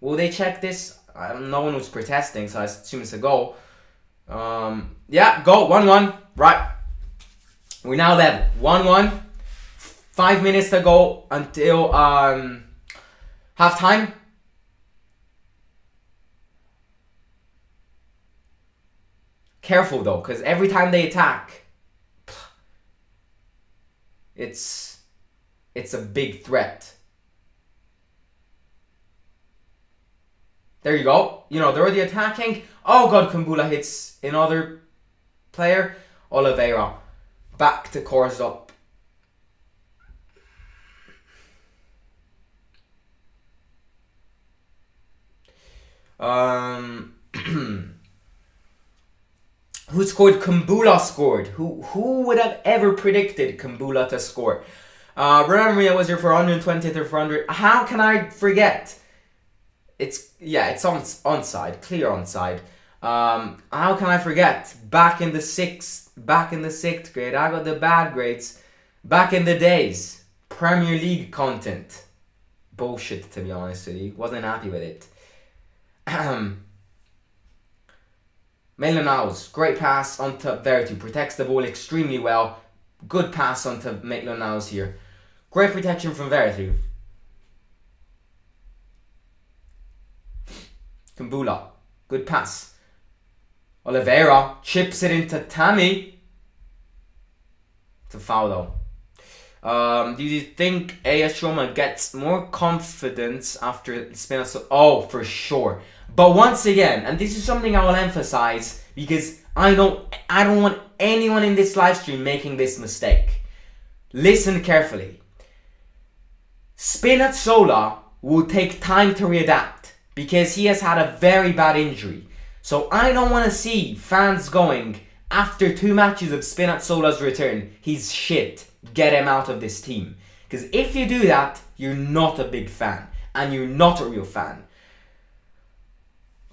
Will they check this? No one was protesting, so I assume it's a goal. Yeah, goal. 1-1. Right. We're now level. 1-1. 5 minutes to go until half time. Careful though, because every time they attack, it's a big threat. There you go. They're already attacking. Oh god, Kumbula hits another player. Oliveira back to course up. Who scored? Kumbula scored. Who would have ever predicted Kumbula to score? Remember, I was here for 120th or 400. How can I forget? It's onside, clear onside. How can I forget? Back in the sixth grade, I got the bad grades. Back in the days, Premier League content. Bullshit, to be honest with you. Wasn't happy with it. Maitland-Niles, great pass onto Vertu, protects the ball extremely well. Good pass onto Maitland-Niles here. Great protection from Vertu. Kumbula, good pass. Oliveira chips it into Tammy. It's a foul though. Do you think AS Roma gets more confidence after Spinazzola? Oh, for sure. But once again, and this is something I will emphasize because I don't want anyone in this live stream making this mistake. Listen carefully. Spinazzola will take time to readapt because he has had a very bad injury. So I don't want to see fans going, after 2 matches of Spinazzola's return, he's shit, get him out of this team. Because if you do that, you're not a big fan. And you're not a real fan.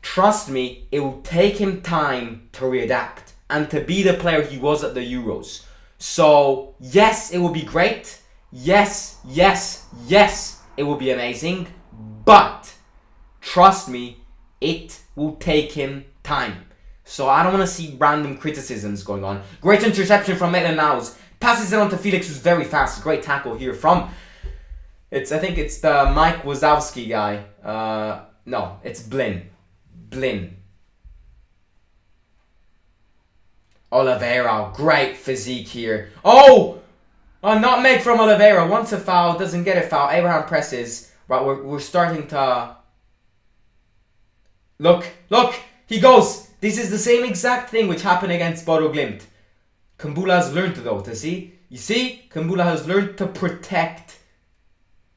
Trust me, it will take him time to readapt and to be the player he was at the Euros. So, yes, it will be great. Yes, it will be amazing. But, trust me, it will take him time. So I don't want to see random criticisms going on. Great interception from Maitland-Niles. Passes it on to Felix, who's very fast. Great tackle here from... I think it's the Mike Wazowski guy. No, it's Blin. Oliveira, great physique here. Oh! A nutmeg from Oliveira. Wants a foul, doesn't get a foul. Abraham presses. Right, we're starting to... Look, he goes. This is the same exact thing which happened against Bodo Glimt. Kumbula has learned though, to see. You see, Kumbula has learned to protect.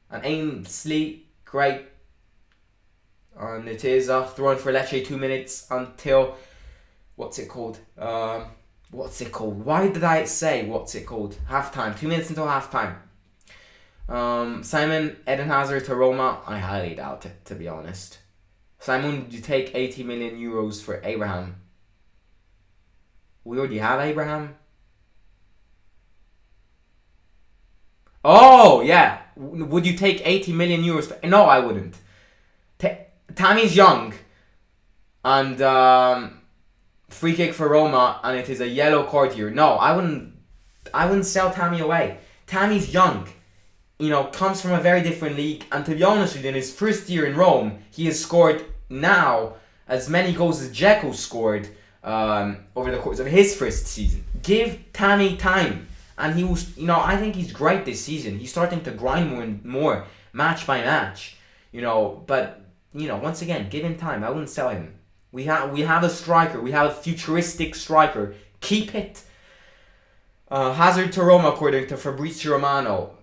And Ainsley, great. And it is thrown for Lecce 2 minutes until, what's it called? Why did I say what's it called? Halftime. 2 minutes until halftime. Simon Eden Hazard to Roma. I highly doubt it, to be honest. Simon, would you take 80 million euros for Abraham? We already have Abraham. Oh, yeah. Would you take 80 million euros for... No, I wouldn't. Tammy's young. And free kick for Roma. And it is a yellow card here. No, I wouldn't sell Tammy away. Tammy's young. Comes from a very different league. And to be honest with you, in his first year in Rome, he has scored now as many goals as Dzeko scored over the course of his first season. Give Tammy time. And he was, I think he's great this season. He's starting to grind more and more, match by match. But, once again, give him time. I wouldn't sell him. We have a striker. We have a futuristic striker. Keep it. Hazard to Roma, according to Fabrizio Romano.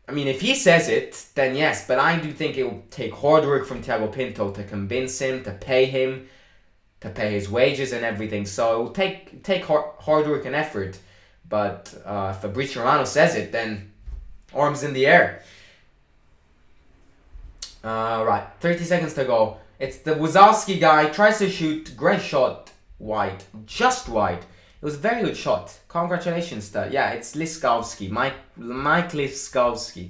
I mean, if he says it, then yes. But I do think it will take hard work from Thiago Pinto to convince him, to pay his wages and everything. So it will take hard work and effort. but if Fabrizio Romano says it, then arms in the air. Right, 30 seconds to go. It's the Wazowski guy, tries to shoot, great shot, wide, just wide. It was a very good shot. Congratulations to, yeah, it's Liskowski, Mike Liskowski.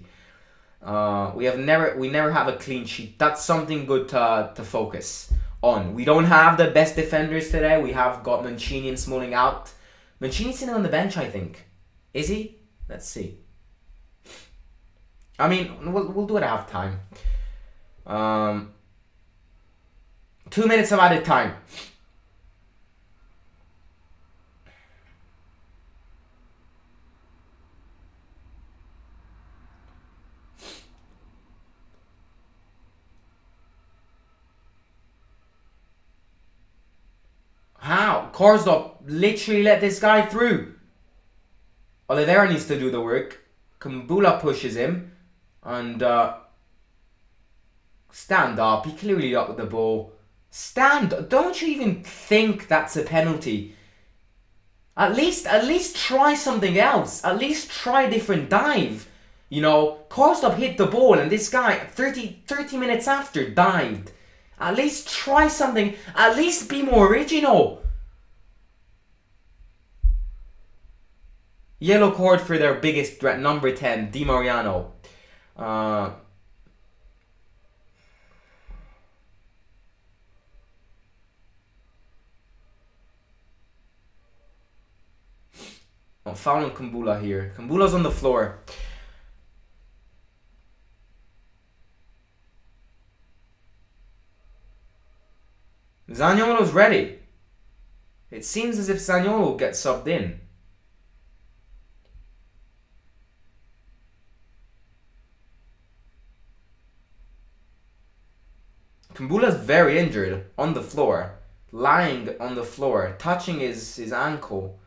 We never have a clean sheet. That's something good to focus on. We don't have the best defenders today. We have got Mancini and Smalling out. Mancini's sitting on the bench, I think. Is he? Let's see. I mean, we'll do it at halftime. 2 minutes of added time. How? Korsdorp literally let this guy through. Oliveira needs to do the work. Kumbula pushes him. And stand up. He clearly got with the ball. Stand. Don't you even think that's a penalty? At least try something else. At least try a different dive. You know, Korsdorp hit the ball and this guy 30 minutes after dived. At least try something. At least be more original. Yellow card for their biggest threat, number 10, Di Mariano. Foul on Kumbula here. Kumbula's on the floor. Zaniolo's ready. It seems as if Zaniolo gets subbed in. Kumbula's very injured on the floor. Lying on the floor. Touching his ankle.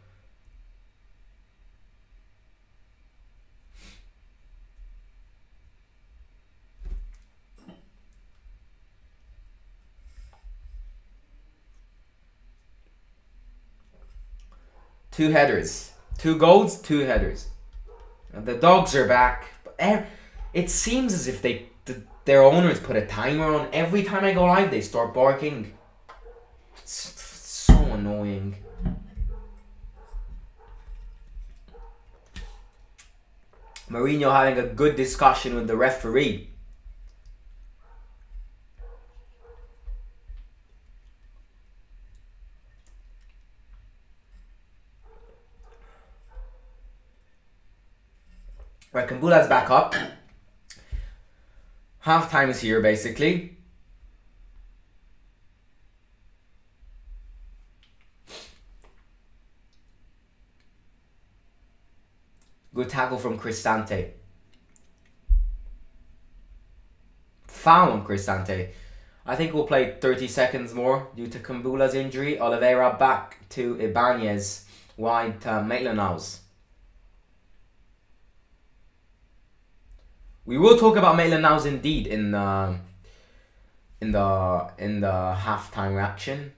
Two headers. 2 goals, 2 headers. And the dogs are back. It seems as if their owners put a timer on. Every time I go live, they start barking. It's so annoying. Mourinho having a good discussion with the referee. Right, Kumbula's back up. Half time is here, basically. Good tackle from Cristante. Foul on Cristante. I think we'll play 30 seconds more due to Kumbula's injury. Oliveira back to Ibanez. Wide to Maitland-Niles. We will talk about Maitland-Niles indeed in the halftime reaction.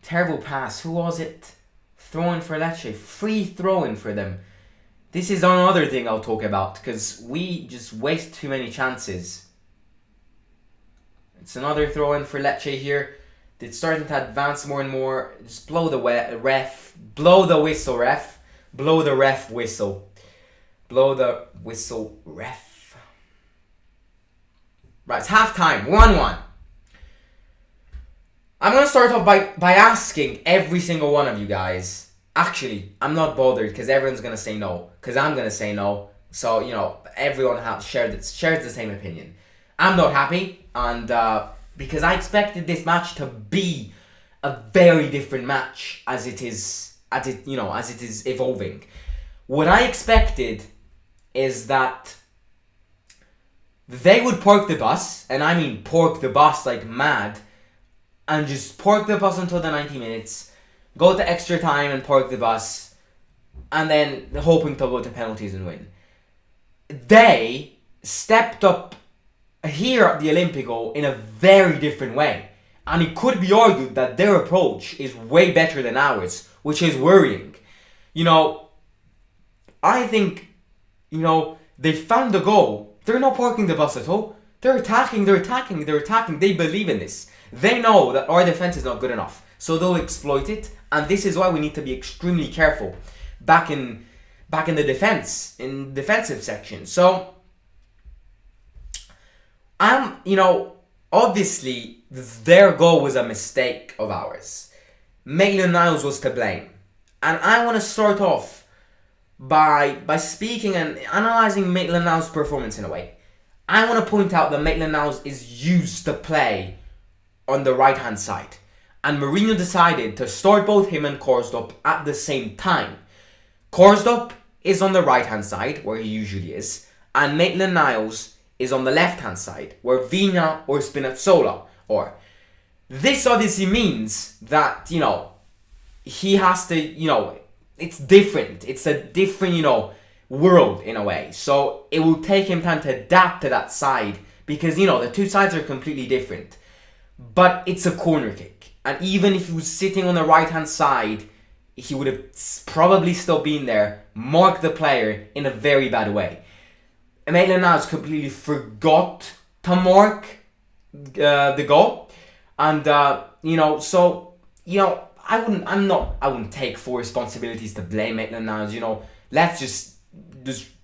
Terrible pass. Who was it? Throw-in for Lecce. Free throw-in for them. This is another thing I'll talk about because we just waste too many chances. It's another throw-in for Lecce here. It's starting to advance more and more. Just blow the ref. Blow the whistle, ref. Blow the ref whistle. Blow the whistle, ref. Right, it's halftime. 1-1. I'm going to start off by asking every single one of you guys. Actually, I'm not bothered because everyone's going to say no. Because I'm going to say no. So, you know, everyone shares the same opinion. I'm not happy. And because I expected this match to be a very different match as it is evolving. What I expected is that they would park the bus, and I mean park the bus like mad, and just park the bus until the 90 minutes, go to extra time and park the bus, and then hoping to go to penalties and win. They stepped up here at the Olimpico in a very different way, and it could be argued that their approach is way better than ours, which is worrying. You know, I think, they found the goal. They're not parking the bus at all. They're attacking. They believe in this. They know that our defense is not good enough. So they'll exploit it. And this is why we need to be extremely careful back in the defensive section. So, obviously, their goal was a mistake of ours. Maitland-Niles was to blame. And I want to start off by speaking and analysing Maitland-Niles' performance in a way. I want to point out that Maitland-Niles is used to play on the right-hand side. And Mourinho decided to start both him and Karsdorp at the same time. Karsdorp is on the right-hand side, where he usually is, and Maitland-Niles is on the left-hand side, where Vigna or Spinazzola are. This obviously means that, he has to, it's different. It's a different, world in a way. So it will take him time to adapt to that side because, the two sides are completely different. But it's a corner kick. And even if he was sitting on the right-hand side, he would have probably still been there, marked the player in a very bad way. Maitland-Niles completely forgot to mark the goal. And, I wouldn't take full responsibilities to blame Maitland-Niles. Let's just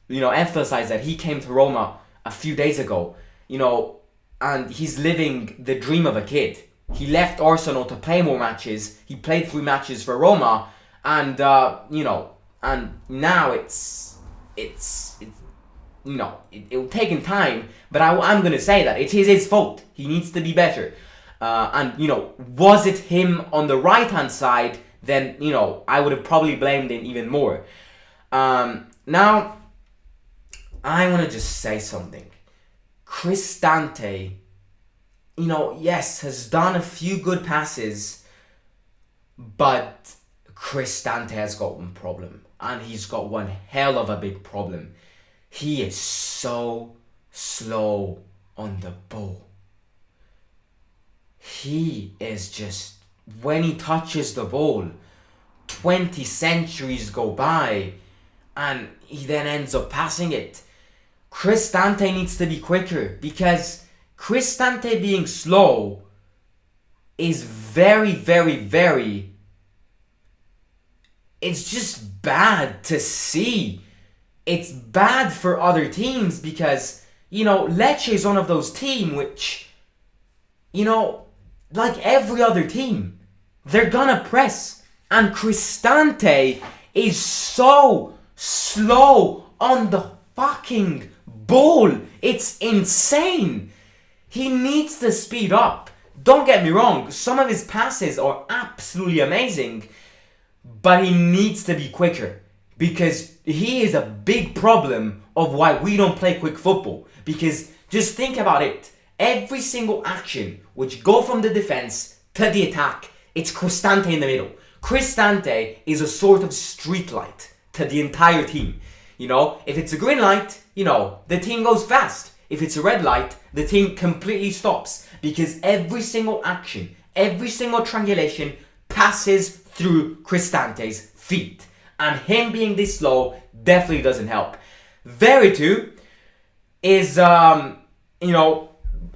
emphasize that he came to Roma a few days ago, and he's living the dream of a kid. He left Arsenal to play more matches. He played 3 matches for Roma, and and now it'll take him time. But I'm gonna say that it is his fault. He needs to be better. Was it him on the right hand side? Then I would have probably blamed him even more. Now, I want to just say something. Cristante, yes, has done a few good passes, but Cristante has got one problem, and he's got one hell of a big problem. He is so slow on the ball. He is just, when he touches the ball, 20 centuries go by, and he then ends up passing it. Cristante needs to be quicker, because Cristante being slow is very, very, very... It's just bad to see. It's bad for other teams because, Lecce is one of those teams which, like every other team, they're gonna press. And Cristante is so slow on the fucking ball. It's insane. He needs to speed up. Don't get me wrong, some of his passes are absolutely amazing, but he needs to be quicker because he is a big problem of why we don't play quick football. Because just think about it. Every single action which go from the defense to the attack, it's Cristante in the middle. Cristante is a sort of street light to the entire team. If it's a green light, the team goes fast. If it's a red light, the team completely stops. Because every single action, every single triangulation passes through Cristante's feet. And him being this slow definitely doesn't help. Veretout is,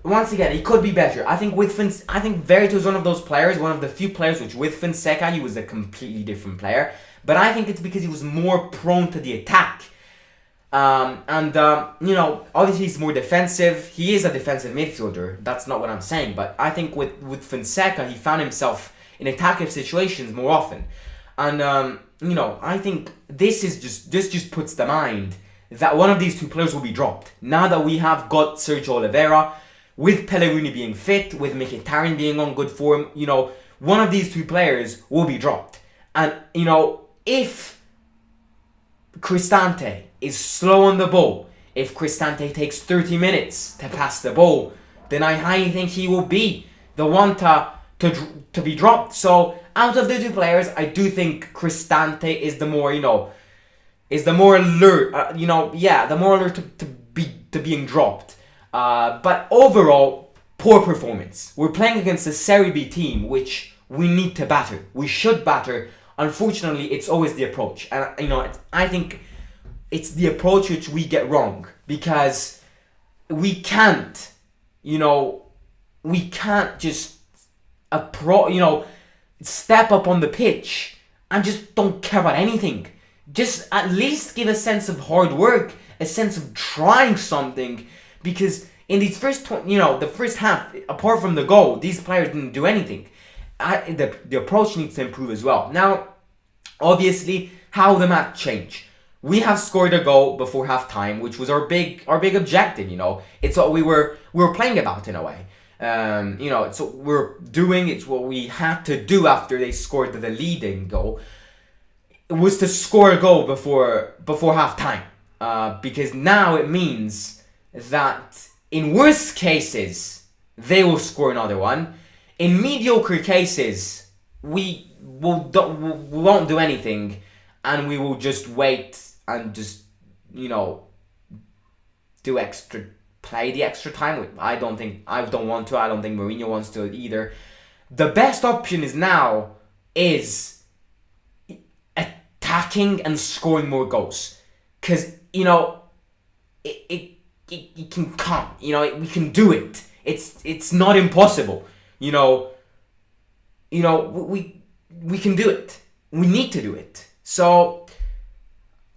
once again, he could be better. I think Veretout is one of those players, one of the few players which with Fonseca he was a completely different player. But I think it's because he was more prone to the attack. Obviously he's more defensive. He is a defensive midfielder. That's not what I'm saying. But I think with Fonseca, he found himself in attacking situations more often. And, I think this just puts to mind that one of these two players will be dropped. Now that we have got Sergio Oliveira, with Pellegrini being fit, with Mkhitaryan being on good form, one of these two players will be dropped. And, if Cristante is slow on the ball, if Cristante takes 30 minutes to pass the ball, then I highly think he will be the one to be dropped. So, out of the two players, I do think Cristante is the more, the more alert, the more alert to being dropped. But overall, poor performance. We're playing against a Serie B team which we need to batter. We should batter unfortunately, it's always the approach. And, I think it's the approach which we get wrong. Because we can't, just step up on the pitch and just don't care about anything. Just at least give a sense of hard work, a sense of trying something, because in these the first half, apart from the goal, these players didn't do anything. The approach needs to improve as well. Now, obviously, how the match changed. We have scored a goal before halftime, which was our big objective. It's what we were playing about in a way. It's what we're doing. It's what we had to do after they scored the leading goal. It was to score a goal before halftime, because now it means that in worst cases they will score another one. In mediocre cases, we won't do anything, and we will just wait and just play the extra time. I don't want to. I don't think Mourinho wants to either. The best option is attacking and scoring more goals, because it can come. We can do it. It's not impossible. We can do it. We need to do it. So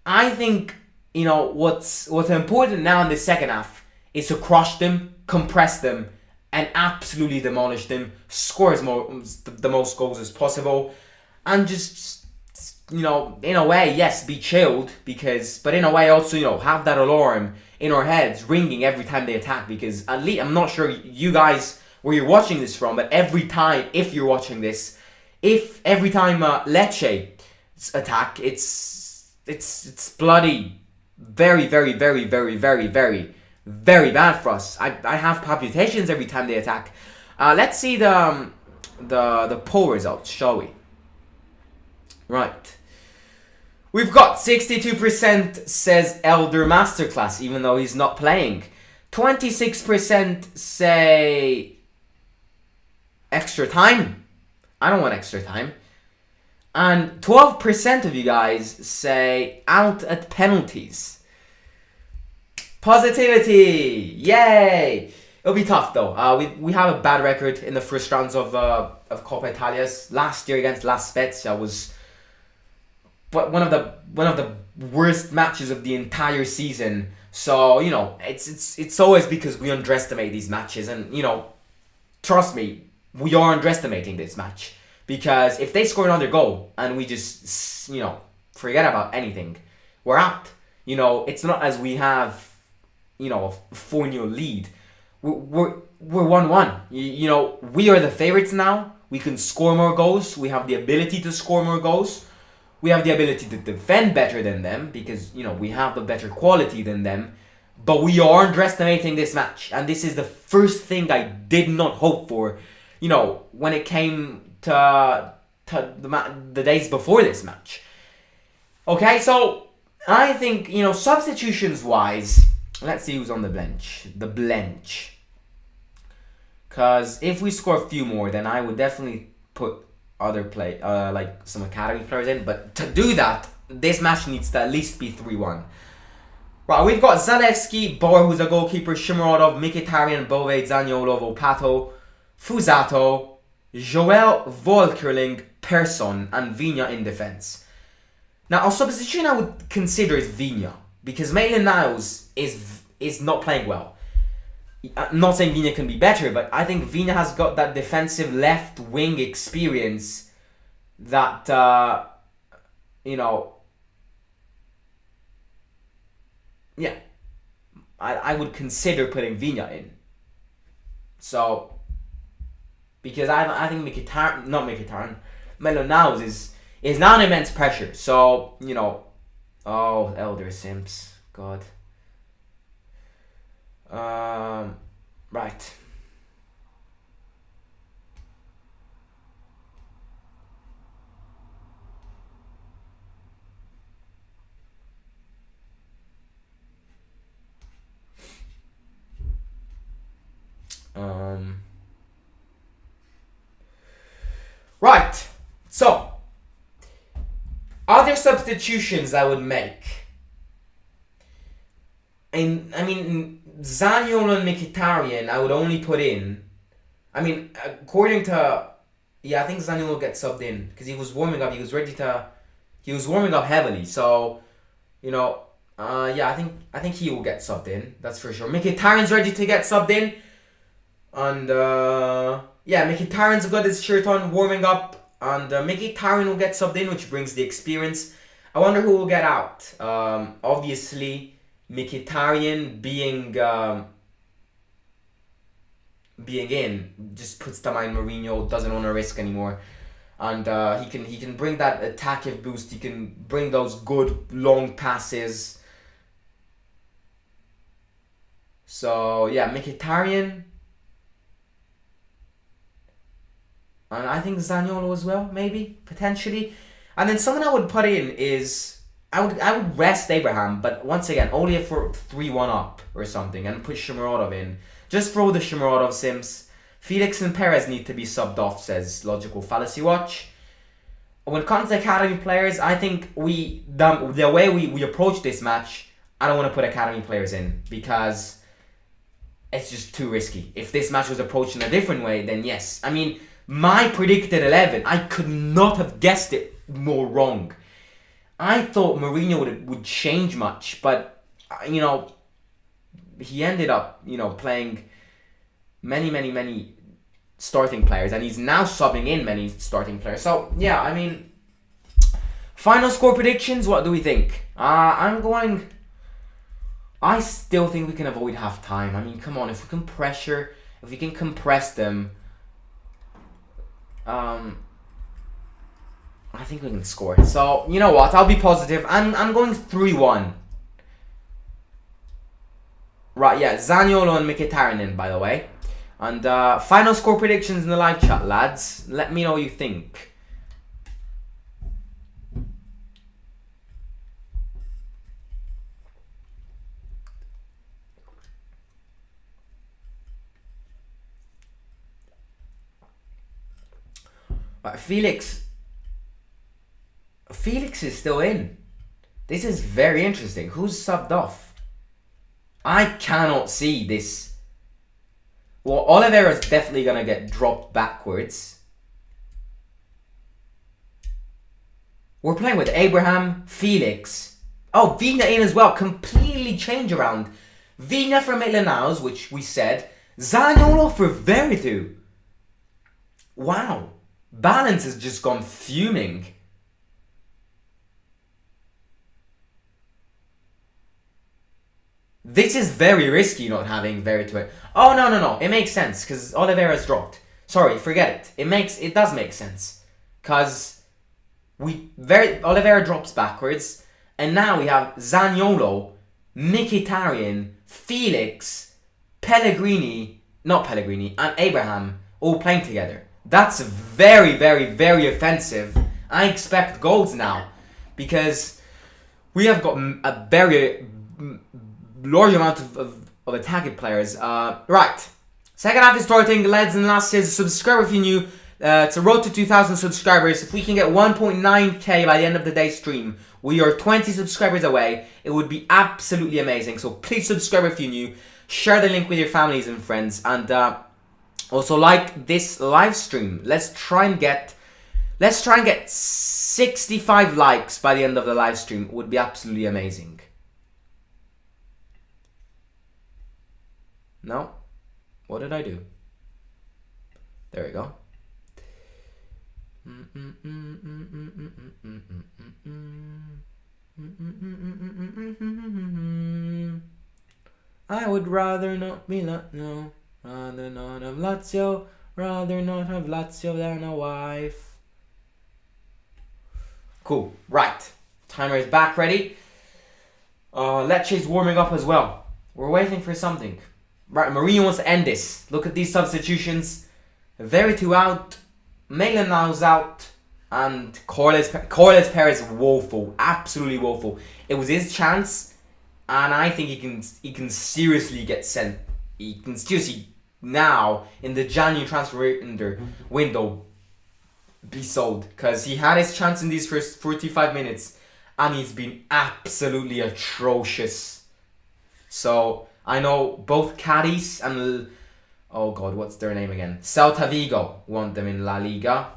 I think what's important now in the second half is to crush them, compress them, and absolutely demolish them. Score the most goals as possible, and just in a way, yes, be chilled, but in a way also have that alarm in our heads ringing every time they attack, because at least I'm not sure you guys where you're watching this from, but every time, if you're watching this, every time Lecce attack, it's bloody very, very, very, very, very, very, very bad for us. I have palpitations every time they attack. Let's see the poll results, shall we? Right. We've got 62% says Elder Masterclass, even though he's not playing. 26% say extra time. I don't want extra time. And 12% of you guys say out at penalties. Positivity! Yay! It'll be tough though. We have a bad record in the first rounds of Coppa Italia. Last year against La Spezia was one of the worst matches of the entire season. So it's always because we underestimate these matches, and trust me, we are underestimating this match, because if they score another goal and we just forget about anything, we're out. It's not as we have a 4-0 lead. We're 1-1. We are the favorites now. We can score more goals. We have the ability to score more goals. We have the ability to defend better than them, because we have the better quality than them. But we are underestimating this match, and this is the first thing I did not hope for. When it came to the days before this match. Okay, so I think substitutions wise, let's see who's on the bench. Because if we score a few more, then I would definitely put other like some academy players in. But to do that, this match needs to at least be 3-1. Right, we've got Zalewski, Bauer, who's a goalkeeper, Shimorodov, Mkhitaryan, Bove, Zaniolov, Opato, Fusato, Joel Volkerling, Persson, and Vigna in defense. Now, a substitution I would consider is Vigna, because Maitland-Niles is not playing well. I'm not saying Vigna can be better, but I think Vigna has got that defensive left wing experience that I would consider putting Vigna in. So, because I think Maitland-Niles is now in immense pressure. So, Elder Simps, God. Right. Right. So, Other substitutions I would make. And I mean, Zaniolo and Mkhitaryan, I would only put in. I mean, according to, I think Zaniolo gets subbed in because he was warming up. He was ready to. He was warming up heavily, so I think he will get subbed in. That's for sure. Mkhitaryan's ready to get subbed in, and Mkhitaryan's got his shirt on, warming up, and Mkhitaryan will get subbed in, which brings the experience. I wonder who will get out. Obviously, Mkhitaryan being in just puts to mind Mourinho doesn't want to risk anymore, and he can bring that attacking boost. He can bring those good long passes. So yeah, Mkhitaryan, and I think Zaniolo as well, maybe potentially, and then someone I would put in is. I would rest Abraham, but once again, only if we're 3-1 up or something, and put Shomurodov in. Just throw the Shomurodov Sims. Felix and Perez need to be subbed off, says Logical Fallacy Watch. When it comes to academy players, I think the way we approach this match, I don't want to put academy players in because it's just too risky. If this match was approached in a different way, then yes. I mean, my predicted 11, I could not have guessed it more wrong. I thought Mourinho would change much, but he ended up playing many starting players, and he's now subbing in many starting players. So yeah, I mean, final score predictions. What do we think? I still think we can avoid half time. I mean, come on, if we can compress them. I think we can score. So, you know what? I'll be positive. I'm going 3-1. Right, yeah. Zaniolo and Mkhitaryan in, by the way. And final score predictions in the live chat, lads. Let me know what you think. Right, Felix is still in. This is very interesting. Who's subbed off? I cannot see this. Well, Oliveira's definitely going to get dropped backwards. We're playing with Abraham, Felix. Oh, Vina in as well. Completely change around. Vina for Maitland-Niles, which we said. Zaniolo for Veretout. Wow. Balance has just gone fuming. This is very risky not having Veretout. Oh, no. It makes sense because Oliveira's dropped. Sorry, forget it. It does make sense. Because Oliveira drops backwards. And now we have Zaniolo, Mkhitaryan, Felix, and Abraham all playing together. That's very, very, very offensive. I expect goals now. Because we have got a very large amount of attacking players. Right. Second half is starting. Lads and lasses, subscribe if you're new. It's a road to 2,000 subscribers. If we can get 1.9k by the end of the day stream, we are 20 subscribers away. It would be absolutely amazing. So please subscribe if you're new. Share the link with your families and friends. And also like this live stream. Let's try and get 65 likes by the end of the live stream. It would be absolutely amazing. No? What did I do? There we go. I would rather not be no. Rather not have Lazio. Rather not have Lazio than a wife. Cool. Right. Timer is back ready. Lecce's warming up as well. We're waiting for something. Right, Mourinho wants to end this. Look at these substitutions. Veretout out. Maitland-Niles out. And Corles Perez woeful. Absolutely woeful. It was his chance. And I think he can seriously get sent. He can seriously now, in the January transfer window, be sold, because he had his chance in these first 45 minutes and he's been absolutely atrocious. So I know both Cadiz and oh god, what's their name again? Celta Vigo want them in La Liga.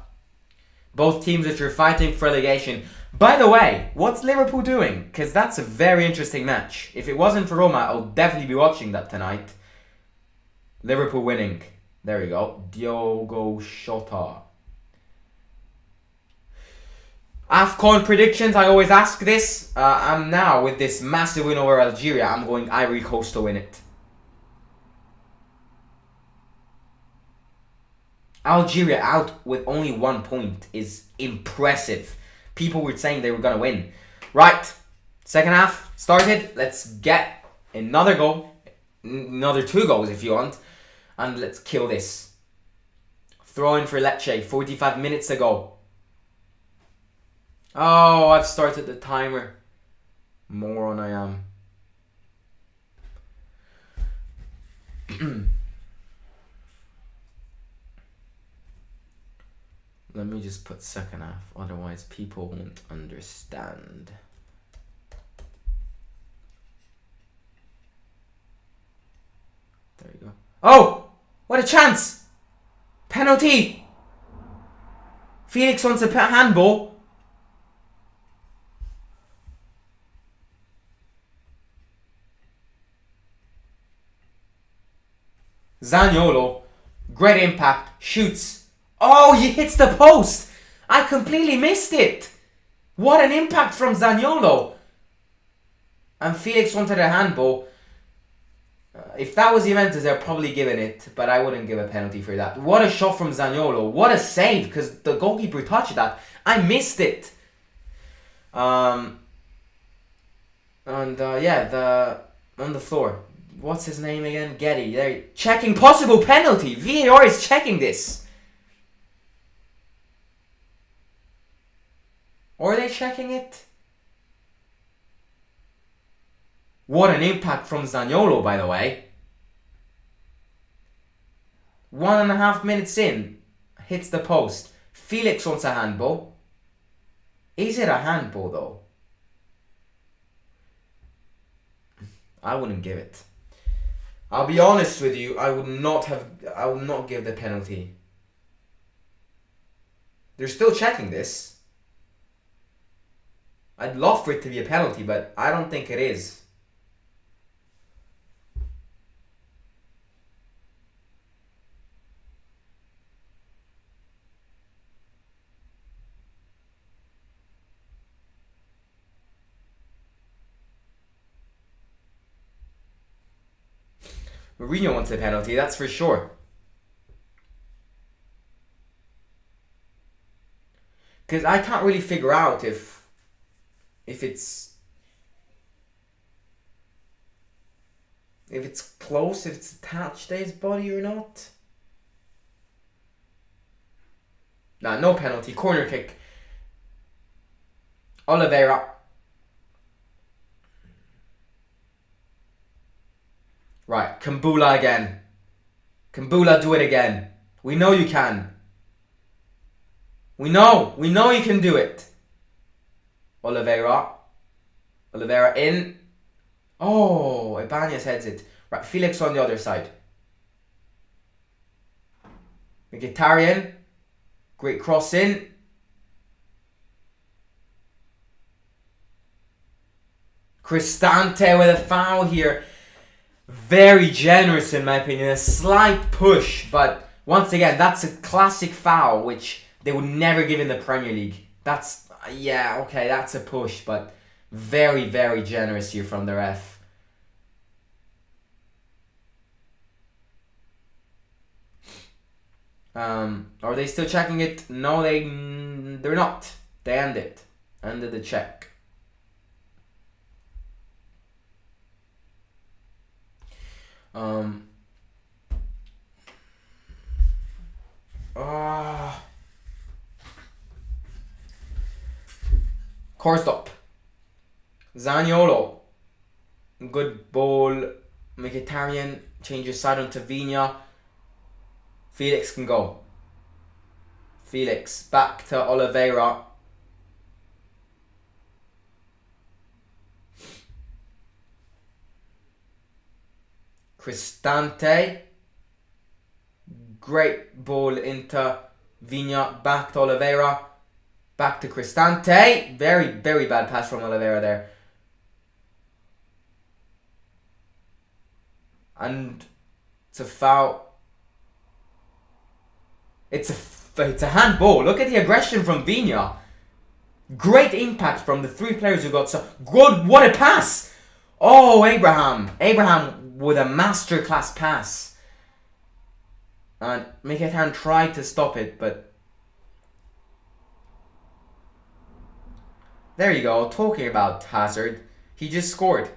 Both teams which are fighting for relegation. By the way, what's Liverpool doing? Because that's a very interesting match. If it wasn't for Roma, I'll definitely be watching that tonight. Liverpool winning. There we go. Diogo Jota. AFCON predictions, I always ask this. I'm now, with this massive win over Algeria, I'm going Ivory Coast to win it. Algeria out with only 1 point is impressive. People were saying they were going to win. Right, second half started. Let's get another goal. Another 2 goals if you want. And let's kill this. Throw in for Lecce, 45 minutes ago. Oh, I've started the timer. Moron I am. Let me just put second half, otherwise people won't understand. There you go. Oh! What a chance! Penalty! Felix wants a handball. Zaniolo, great impact, shoots. Oh, he hits the post. I completely missed it. What an impact from Zaniolo. And Felix wanted a handball. If that was Juventus, they're probably giving it, but I wouldn't give a penalty for that. What a shot from Zaniolo. What a save, because the goalkeeper touched that. I missed it. Yeah, on the floor. What's his name again? Getty. They're checking possible penalty. VAR is checking this. Or are they checking it? What an impact from Zaniolo, by the way. 1.5 minutes in. Hits the post. Felix wants a handball. Is it a handball, though? I wouldn't give it. I'll be honest with you, I would not give the penalty. They're still checking this. I'd love for it to be a penalty, but I don't think it is. Mourinho wants a penalty, that's for sure. Because I can't really figure out if it's close, if it's attached to his body or not. Nah, no penalty. Corner kick. Oliveira. Right, Kambula again. Kambula, do it again. We know you can. We know you can do it. Oliveira in. Oh, Ibanez heads it. Right, Felix on the other side. Mkhitaryan. Great cross in. Cristante with a foul here. Very generous in my opinion. A slight push, but once again, that's a classic foul which they would never give in the Premier League. That's a push, but very, very generous here from the ref. Are they still checking it? No, they're not. They ended the check. Course up. Zaniolo. Good ball. Mkhitaryan changes side onto Vigna. Felix can go. Felix, back to Oliveira. Cristante. Great ball into Vigna, back to Oliveira. Back to Cristante. Very, very bad pass from Oliveira there. And it's a foul. It's a handball. Look at the aggression from Vigna. Great impact from the three players who got so good. What a pass! Oh, Abraham. Abraham with a masterclass pass. And Mkhitaryan tried to stop it, but there you go. Talking about Hazard, he just scored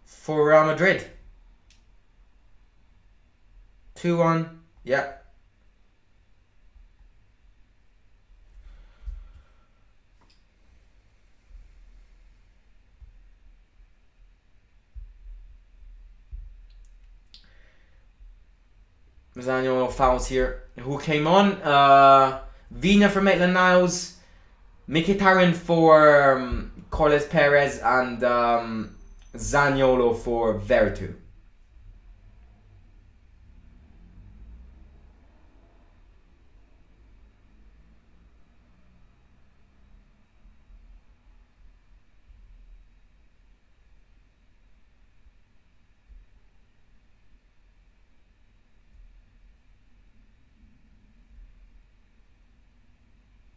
for Real Madrid. 2-1. Yeah. Zaniolo fouls here. Who came on? Vigna for Maitland-Niles, Mkhitaryan for Carles Perez, and Zaniolo for Veretout.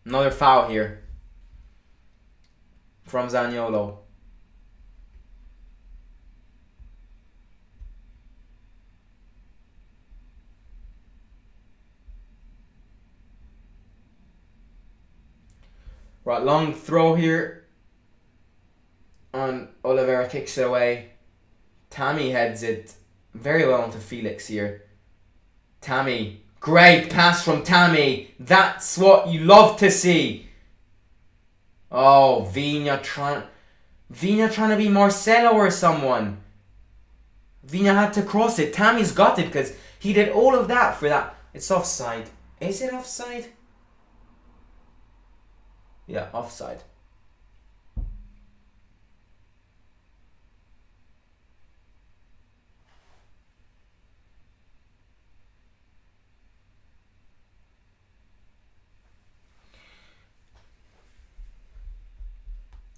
Another foul here from Zaniolo. Right, long throw here. And Oliveira kicks it away. Tammy heads it very well onto Felix here. Tammy. Great pass from Tammy. That's what you love to see. Oh, Vigna trying to be Marcelo or someone. Vigna had to cross it. Tammy's got it because he did all of that for that. It's offside. Is it offside? Yeah, offside.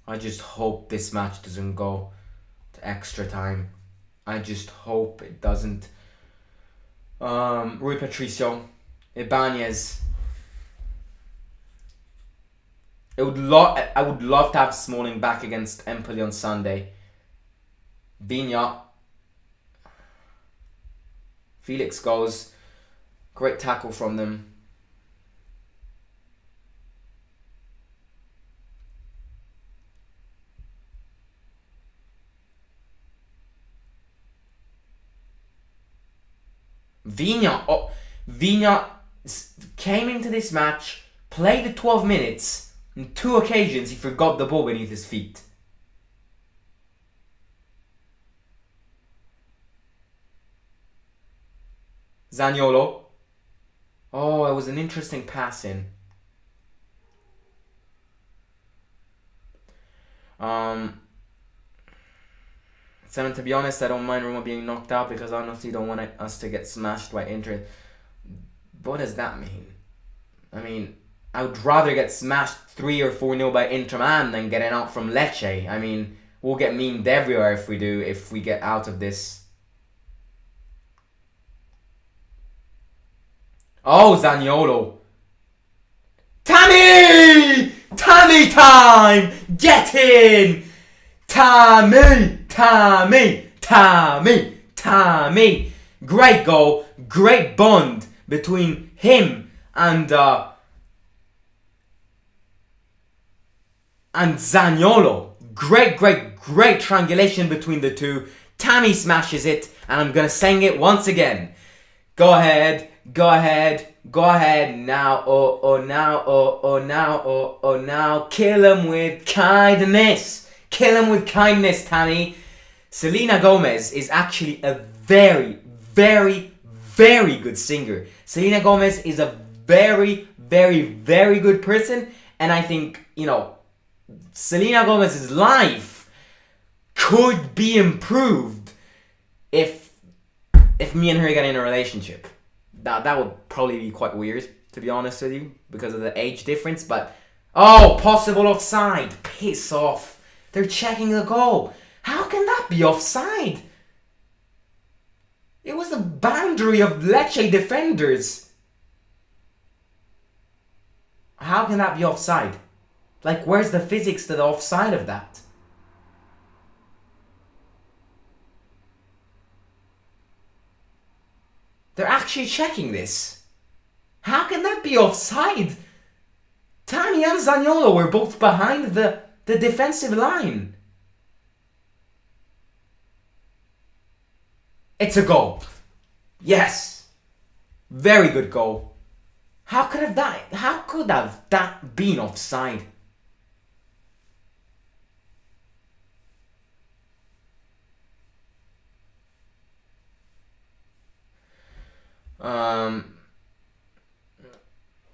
I just hope this match doesn't go to extra time. I just hope it doesn't. Rui Patricio, Ibanez. I would love to have Smalling back against Empoli on Sunday. Vigna. Felix goes. Great tackle from them. Vigna came into this match, played the 12 minutes. On 2 occasions, he forgot the ball beneath his feet. Zaniolo. Oh, it was an interesting pass in. So to be honest, I don't mind Roma being knocked out because I honestly don't want us to get smashed by Inter. What does that mean? I mean, I would rather get smashed 3 or 4-0 by Inter Milan than getting out from Lecce. I mean, we'll get memed everywhere if we get out of this. Oh, Zaniolo. Tammy! Tammy time! Get in! Tammy! Tammy! Tammy! Tammy! Great goal. Great bond between him and Zaniolo. Great triangulation between the two. Tammy smashes it, and I'm gonna sing it once again. Go ahead now, now, kill him with kindness. Kill him with kindness, Tammy. Selena Gomez is actually a very, very, very good singer. Selena Gomez is a very, very, very good person. And I think, Selena Gomez's life could be improved if me and her get in a relationship. That would probably be quite weird, to be honest with you, because of the age difference. But, possible offside. Piss off. They're checking the goal. How can that be offside? It was the boundary of Lecce defenders. How can that be offside? Like, where's the physics to the offside of that? They're actually checking this. How can that be offside? Tammy and Zaniolo were both behind the defensive line. It's a goal. Yes. Very good goal. How could that been offside?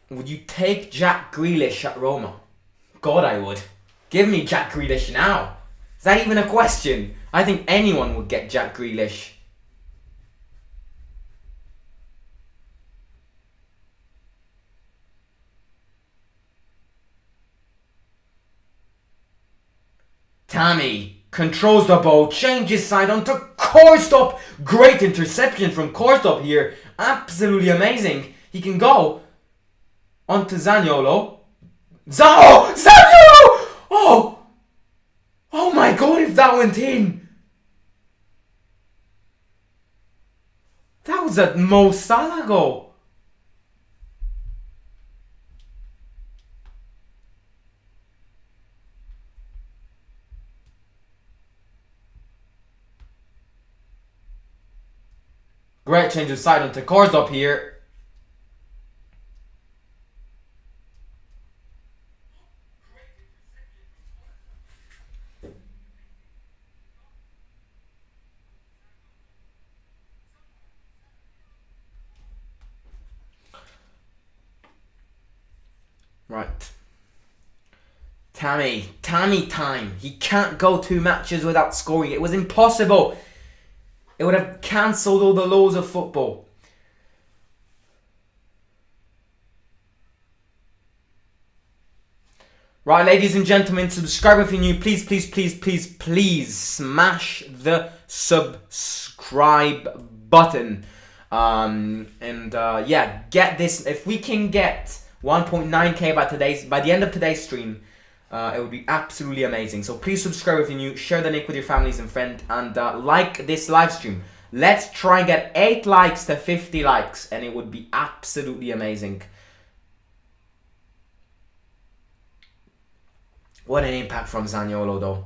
Would you take Jack Grealish at Roma? God, I would. Give me Jack Grealish now. Is that even a question? I think anyone would get Jack Grealish. Tammy controls the ball, changes side onto Korstop. Great interception from Korstop here. Absolutely amazing. He can go onto Zaniolo. Zaniolo! Oh my god, if that went in. That was a Mo Salah goal. Great change of side onto Korstop here. Right. Tammy time. He can't go 2 matches without scoring. It was impossible. It would have cancelled all the laws of football. Right, ladies and gentlemen, subscribe if you're new. Please, please, please, please, please smash the subscribe button. Yeah, get this. If we can get 1.9k by the end of today's stream, it would be absolutely amazing. So please subscribe if you're new, share the link with your families and friends, and like this live stream. Let's try and get 8 likes to 50 likes, and it would be absolutely amazing. What an impact from Zaniolo though.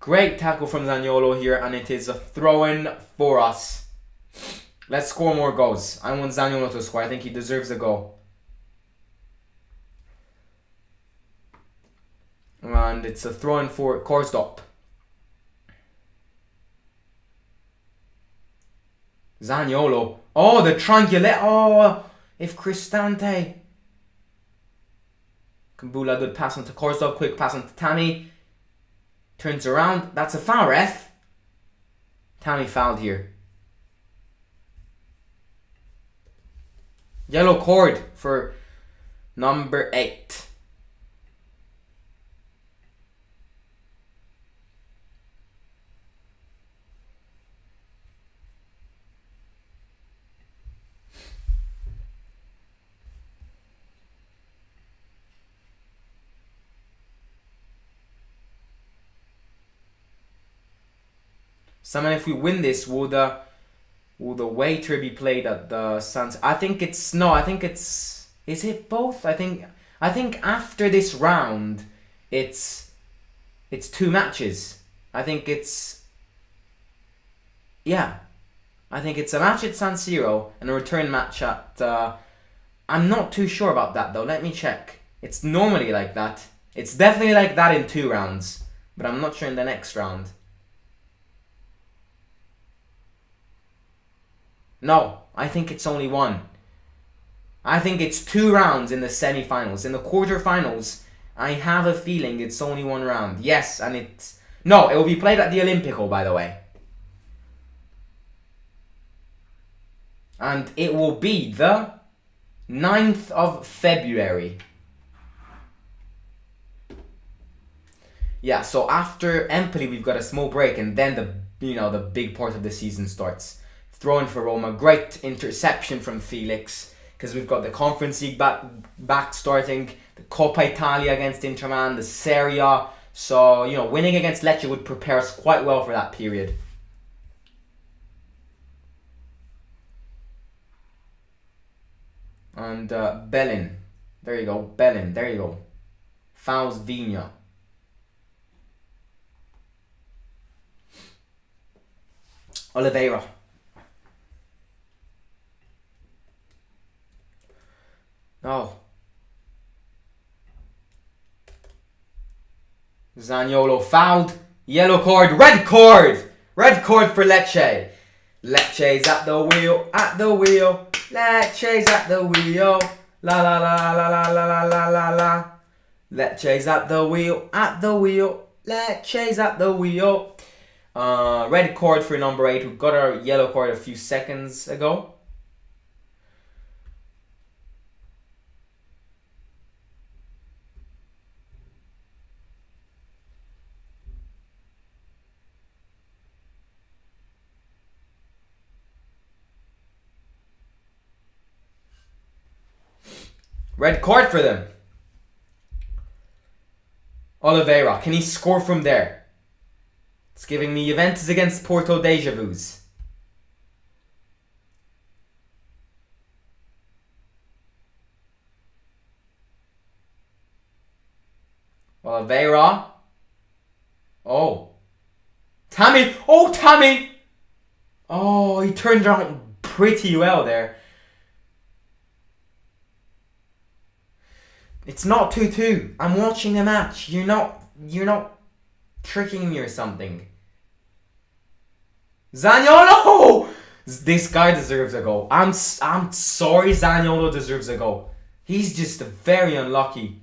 Great tackle from Zaniolo here, and it is a throw-in for us. Let's score more goals. I want Zaniolo to score. I think he deserves a goal. And it's a throw-in for Korstop. Zaniolo. Oh, the triangulate. Oh, if Cristante. Kambula, good pass onto Korstop. Quick pass onto Tammy. Turns around. That's a foul, ref. Tammy fouled here. Yellow cord for number 8. Simon, if we win this, will the waiter be played at the Suns? I think it's no. I think it's is it both? I think after this round, it's 2 matches. I think it's yeah. I think it's a match at San Siro and a return match at. I'm not too sure about that though. Let me check. It's normally like that. It's definitely like that in 2 rounds, but I'm not sure in the next round. No, I think it's only 1. I think it's 2 rounds in the semi-finals. In the quarterfinals, I have a feeling it's only 1 round. Yes, and it's... No, it will be played at the Olimpico, by the way. And it will be the 9th of February. Yeah, so after Empoli, we've got a small break, and then the big part of the season starts. Throw in for Roma, great interception from Felix, because we've got the Conference League back starting, the Coppa Italia against Inter Milan, the Serie A. So, winning against Lecce would prepare us quite well for that period. And Bellin. There you go. Bellin. There you go. Fouls Vigna. Oliveira. No. Zaniolo fouled. Yellow card. Red card! Red card for Lecce. Lecce's at the wheel. At the wheel. Lecce's at the wheel. La la la la la la la la la la. Lecce's at the wheel. At the wheel. Lecce's at the wheel. Red card for number 8, who got a yellow card a few seconds ago. Red card for them. Oliveira, can he score from there? It's giving me Juventus against Porto deja vus. Oliveira. Oh. Tammy. Oh, Tammy. Oh, he turned around pretty well there. It's not 2-2. I'm watching a match. You're not tricking me or something. Zaniolo! This guy deserves a goal. I'm sorry, Zaniolo deserves a goal. He's just very unlucky.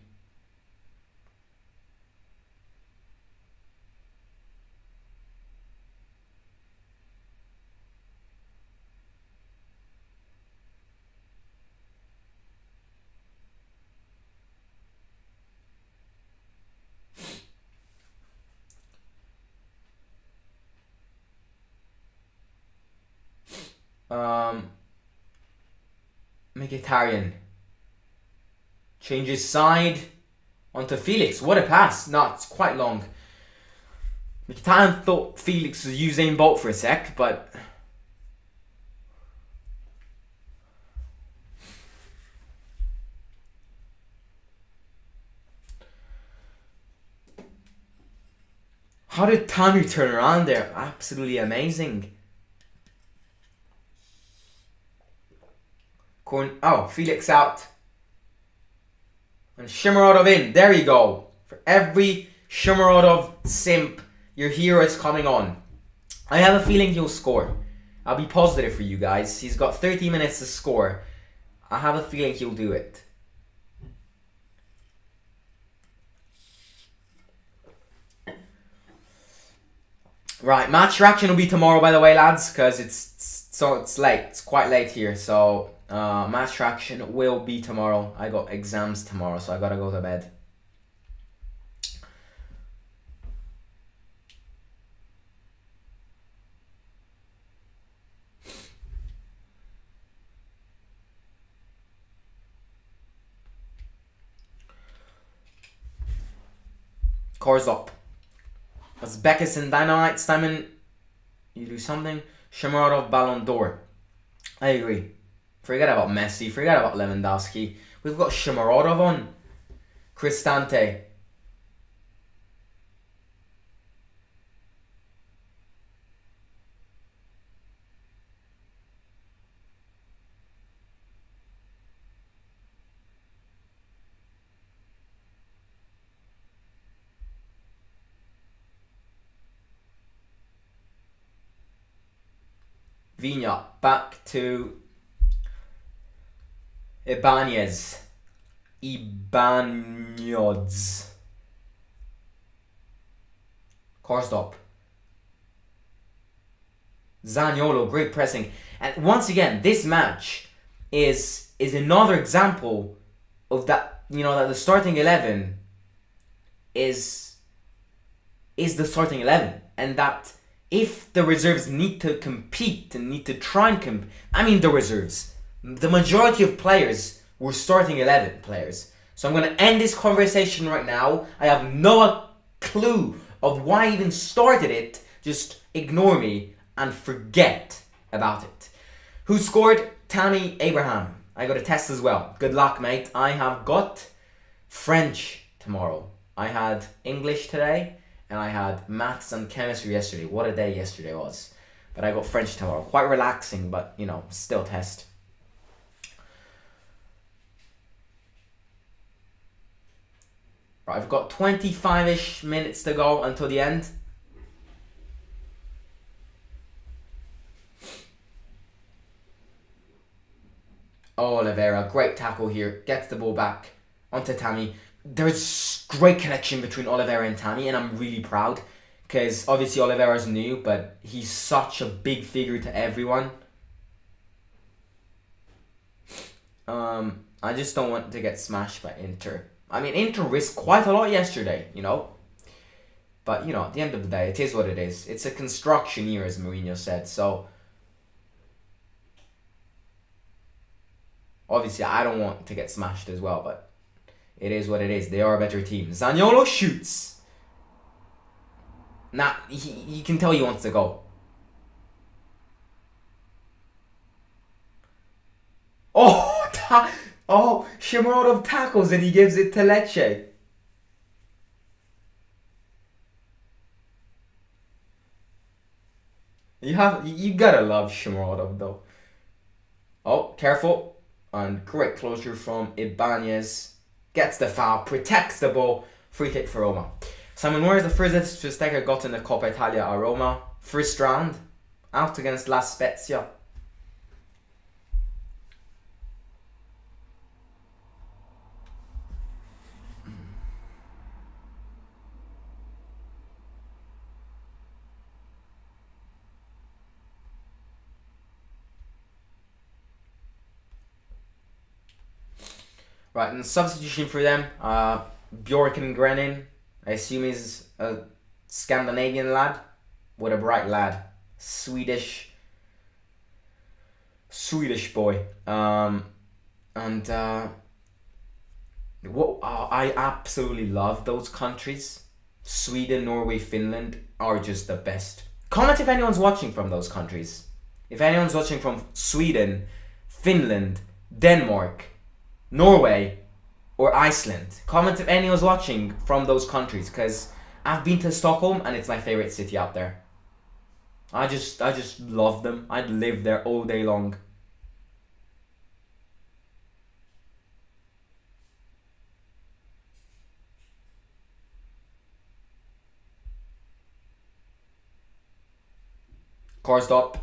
Mkhitaryan changes side onto Felix. What a pass. No, it's quite long. Mkhitaryan thought Felix was Usain Bolt for a sec, but how did Tammy turn around there? Absolutely amazing. Oh, Felix out. And Shomurodov in. There you go. For every Shomurodov simp, your hero is coming on. I have a feeling he'll score. I'll be positive for you guys. He's got 30 minutes to score. I have a feeling he'll do it. Right, match reaction will be tomorrow, by the way, lads, because it's late. It's quite late here, so match reaction will be tomorrow. I got exams tomorrow, so I gotta go to bed. Cars up. Uzbekistan Dynamite, Simon. You do something. Shamarov Ballon d'Or. I agree. Forget about Messi. Forget about Lewandowski. We've got Shamarov on. Cristante. Vigna. Back to Ibanez. Ibanez. Korstop. Zaniolo, great pressing. And once again, this match is another example of that, that the starting 11 is the starting 11. And that if the reserves need to compete and need to try and compete, the reserves, the majority of players were starting 11 players. So I'm going to end this conversation right now. I have no clue of why I even started it. Just ignore me and forget about it. Who scored? Tammy Abraham. I got a test as well. Good luck, mate. I have got French tomorrow. I had English today, and I had maths and chemistry yesterday. What a day yesterday was. But I got French tomorrow. Quite relaxing, but, still test. Right, I've got 25-ish minutes to go until the end. Oh, Oliveira, great tackle here. Gets the ball back onto Tammy. There's great connection between Oliveira and Tammy, and I'm really proud. Because obviously Oliveira's new, but he's such a big figure to everyone. I just don't want to get smashed by Inter. Inter risked quite a lot yesterday, But, at the end of the day, it is what it is. It's a construction year, as Mourinho said, so... Obviously, I don't want to get smashed as well, but it is what it is. They are a better team. Zaniolo shoots. Nah, you can tell he wants to go. Oh, Shamarov tackles and he gives it to Lecce. You gotta love Shamarov though. Oh, careful. And great closure from Ibanez. Gets the foul, protects the ball. Free kick for Roma. Simon Moore is the first striker got in the Coppa Italia at Roma. First round. Out against La Spezia. Right, and substitution for them, Bjorkengren. I assume he's a Scandinavian lad. What a bright lad. Swedish boy. I absolutely love those countries. Sweden, Norway, Finland are just the best. Comment if anyone's watching from those countries. If anyone's watching from Sweden, Finland, Denmark, Norway, or Iceland. Comment if anyone's watching from those countries, because I've been to Stockholm and it's my favorite city out there. I just love them. I'd live there all day long. Car stop.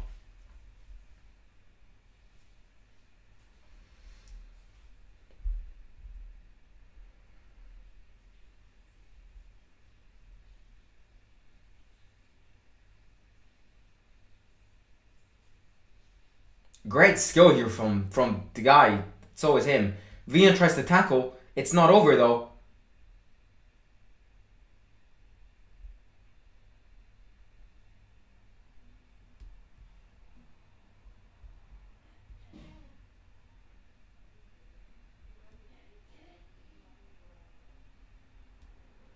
Great skill here from the guy. It's always him. Vina tries to tackle. It's not over though.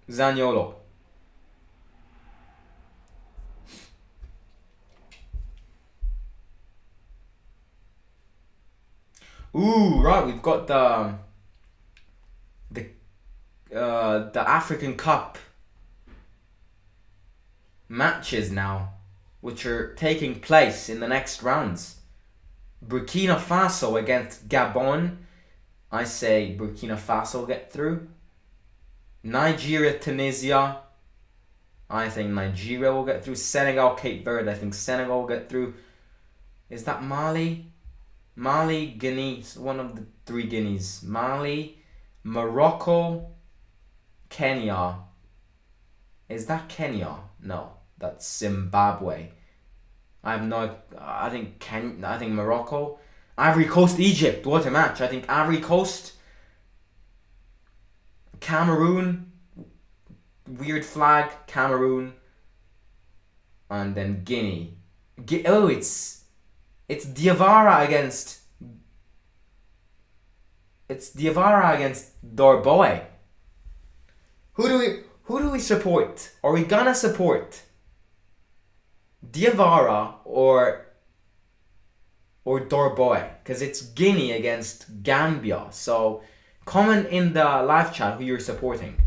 Zaniolo. Ooh, right, we've got the African Cup matches now, which are taking place in the next rounds. Burkina Faso against Gabon. I say Burkina Faso get through. Nigeria, Tunisia. I think Nigeria will get through. Senegal, Cape Verde. I think Senegal will get through. Is that Mali? Mali, Guinea. One of the three Guineas. Mali, Morocco, Kenya. Is that Kenya? No, that's Zimbabwe. I have no. I think Morocco. Ivory Coast, Egypt. What a match! I think Ivory Coast, Cameroon. Weird flag, Cameroon, and then Guinea. It's Diawara against. It's Diawara against Dorboy. Who do we support? Are we gonna support Diawara or Dorboy? Because it's Guinea against Gambia. So comment in the live chat who you're supporting.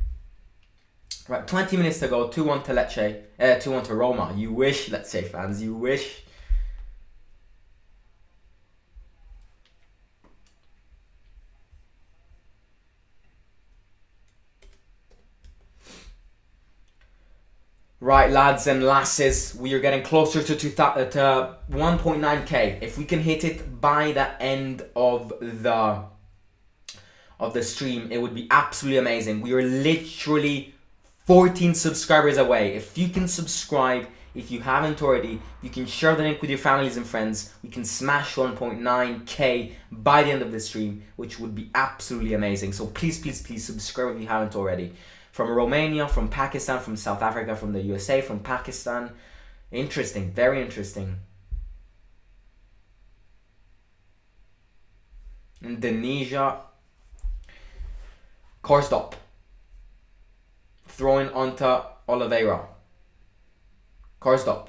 Right, 20 minutes to go. 2-1 to Lecce. 2-1 to Roma. You wish, Lecce fans. You wish. Right, lads and lasses, we are getting closer to 1.9k. If we can hit it by the end of the stream, it would be absolutely amazing. We are literally 14 subscribers away. If you can subscribe, if you haven't already, you can share the link with your families and friends. We can smash 1.9k by the end of the stream, which would be absolutely amazing. So please subscribe if you haven't already. From Romania, from Pakistan, from South Africa, from the USA, from Pakistan. Interesting, very interesting. Indonesia. Korstop. Throwing onto Oliveira. Korstop.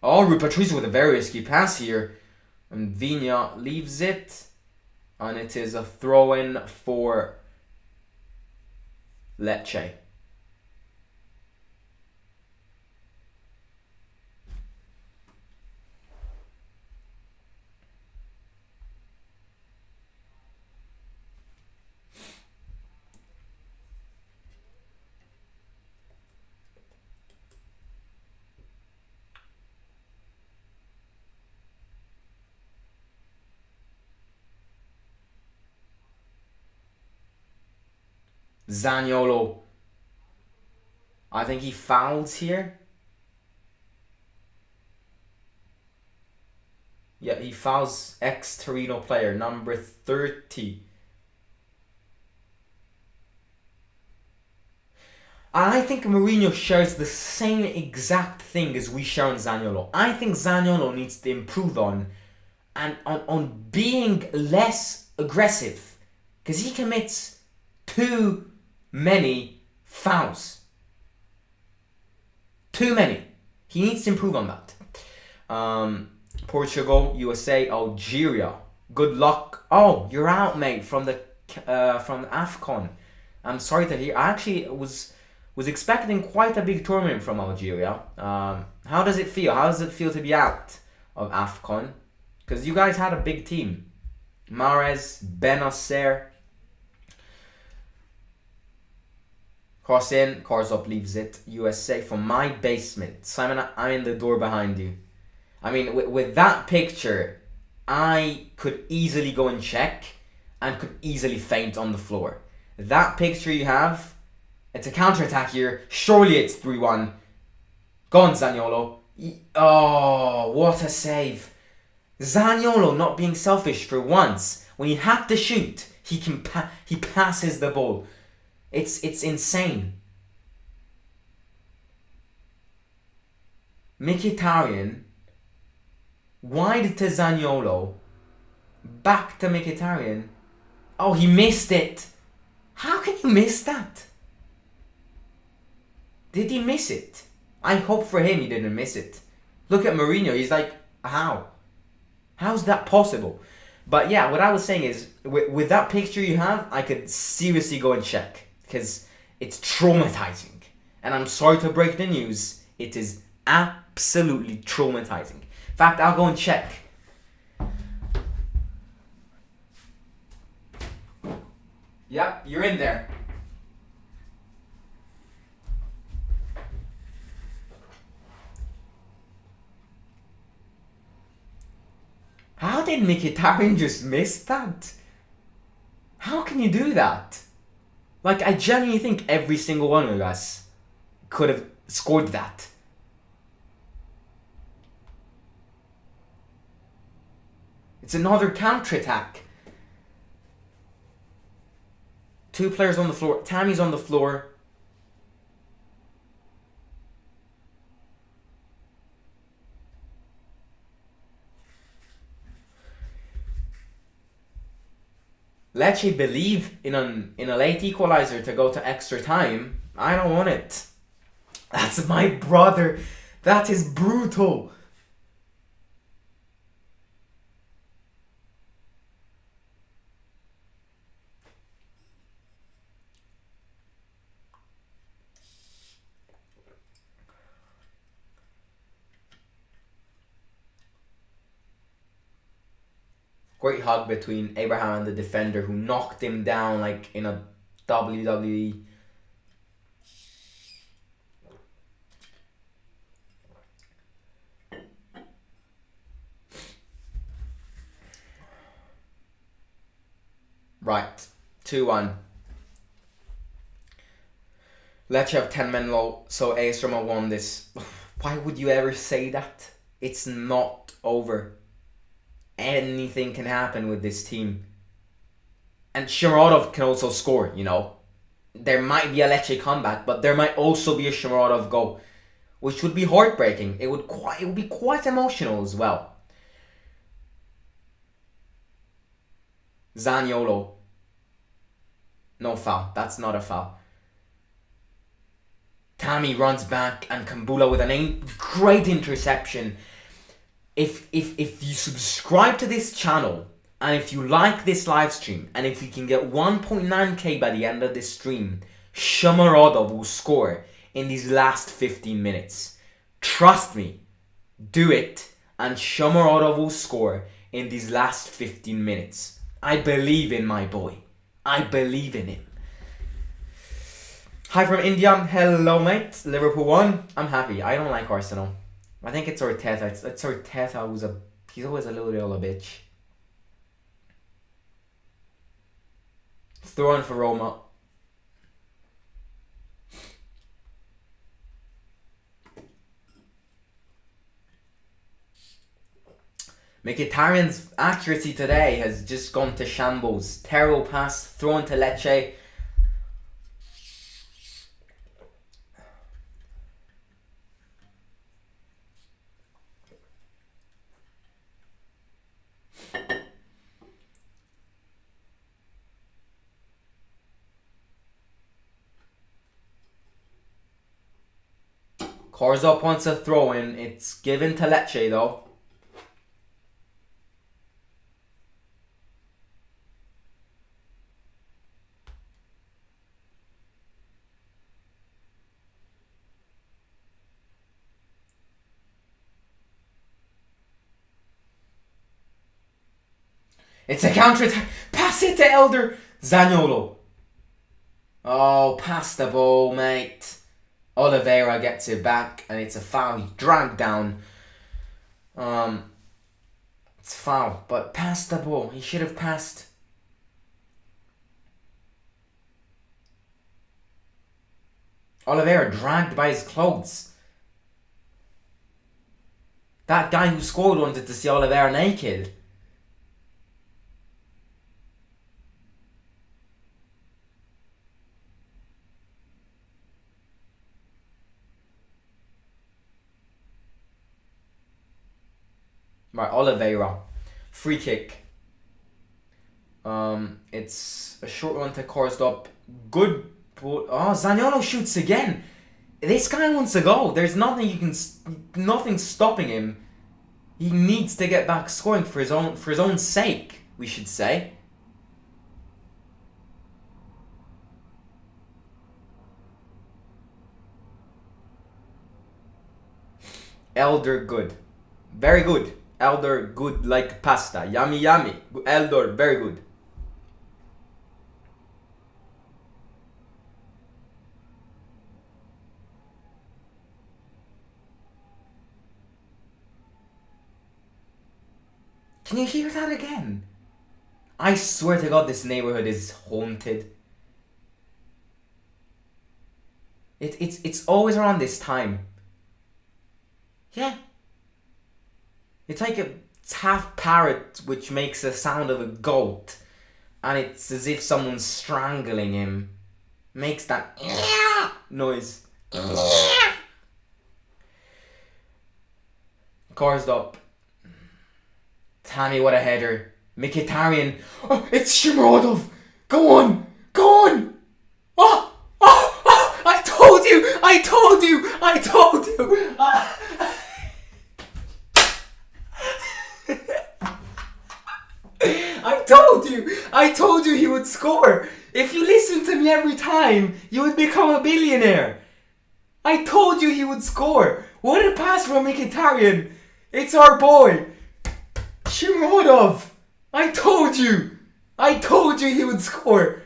Oh, Rui Patricio with a very risky pass here. And Vigna leaves it. And it is a throw-in for Lecce. Zaniolo. I think he fouls here. Yeah, he fouls ex-Torino player, number 30. I think Mourinho shares the same exact thing as we share on Zaniolo. I think Zaniolo needs to improve on being less aggressive. Because he commits too many fouls. Too many. He needs to improve on that. Portugal, USA, Algeria. Good luck. Oh, you're out, mate, from AFCON. I'm sorry to hear. I actually was expecting quite a big tournament from Algeria. How does it feel? How does it feel to be out of AFCON? Because you guys had a big team. Mahrez, Benacer. Cross in, cars up, leaves it. USA from my basement. Simon, I'm in the door behind you. I mean, with that picture, I could easily go and check and could easily faint on the floor. That picture you have, it's a counter-attack here. Surely it's 3-1. Go on, Zaniolo. Oh, what a save. Zaniolo not being selfish for once. When he had to shoot, he passes the ball. It's insane. Mkhitaryan, wide to Zaniolo, back to Mkhitaryan. Oh, he missed it. How can you miss that? Did he miss it? I hope for him he didn't miss it. Look at Mourinho. He's like, how? How's that possible? But yeah, what I was saying is, with that picture you have, I could seriously go and check. Because it's traumatizing. And I'm sorry to break the news. It is absolutely traumatizing. In fact, I'll go and check. Yep, you're in there. How did Mkhitaryan just miss that? How can you do that? Like, I genuinely think every single one of us could have scored that. It's another counter-attack. 2 players on the floor. Tammy's on the floor. Lecce believe in a late equalizer to go to extra time. I don't want it. That's my brother. That is brutal. Great hug between Abraham and the defender who knocked him down like in a WWE. Right, 2-1. Lecce have 10 men low, so AS Roma won this. Why would you ever say that? It's not over. Anything can happen with this team. And Shomurodov can also score, you know. There might be a Lecce comeback, but there might also be a Shomurodov goal, which would be heartbreaking. It would be quite emotional as well. Zaniolo. No foul. That's not a foul. Tammy runs back and Kambula with a great interception. If you subscribe to this channel and if you like this live stream and if we can get 1.9k by the end of this stream, Shomurodov will score in these last 15 minutes. Trust me, do it and Shomurodov will score in these last 15 minutes. I believe in my boy. I believe in him. Hi from India. Hello, mate. Liverpool won. I'm happy. I don't like Arsenal. I think it's Arteta. It's Arteta he's always a little bit of a bitch. Throw in for Roma. Mkhitaryan's accuracy today has just gone to shambles. Terrible pass, thrown to Lecce. Korzop wants a throw in. It's given to Lecce though. It's a counter-attack. Pass it to Elder Zaniolo. Oh, pass the ball, mate. Oliveira gets it back and it's a foul. He's dragged down. It's foul, but pass the ball. He should have passed. Oliveira dragged by his clothes. That guy who scored wanted to see Oliveira naked. Right, Oliveira. Free kick. It's a short one to Korzop. Good. Oh, Zaniolo shoots again. This guy wants to go. There's nothing nothing stopping him. He needs to get back scoring for his own sake, we should say. Elder good. Very good. Elder good like pasta. Yummy yummy. Elder very good. Can you hear that again? I swear to God, this neighborhood is haunted. It's always around this time. Yeah. It's like it's half parrot, which makes a sound of a goat, and it's as if someone's strangling him. Makes that noise. Carsed up. Tammy, what a header. Mkhitaryan. Oh, it's Shomurodov. Go on. Go on. Oh, oh, oh, I told you. I told you. I told you. I told you he would score. If you listened to me every time, you would become a billionaire. I told you he would score. What a pass from Mkhitaryan. It's our boy. Shomurodov. I told you. I told you he would score.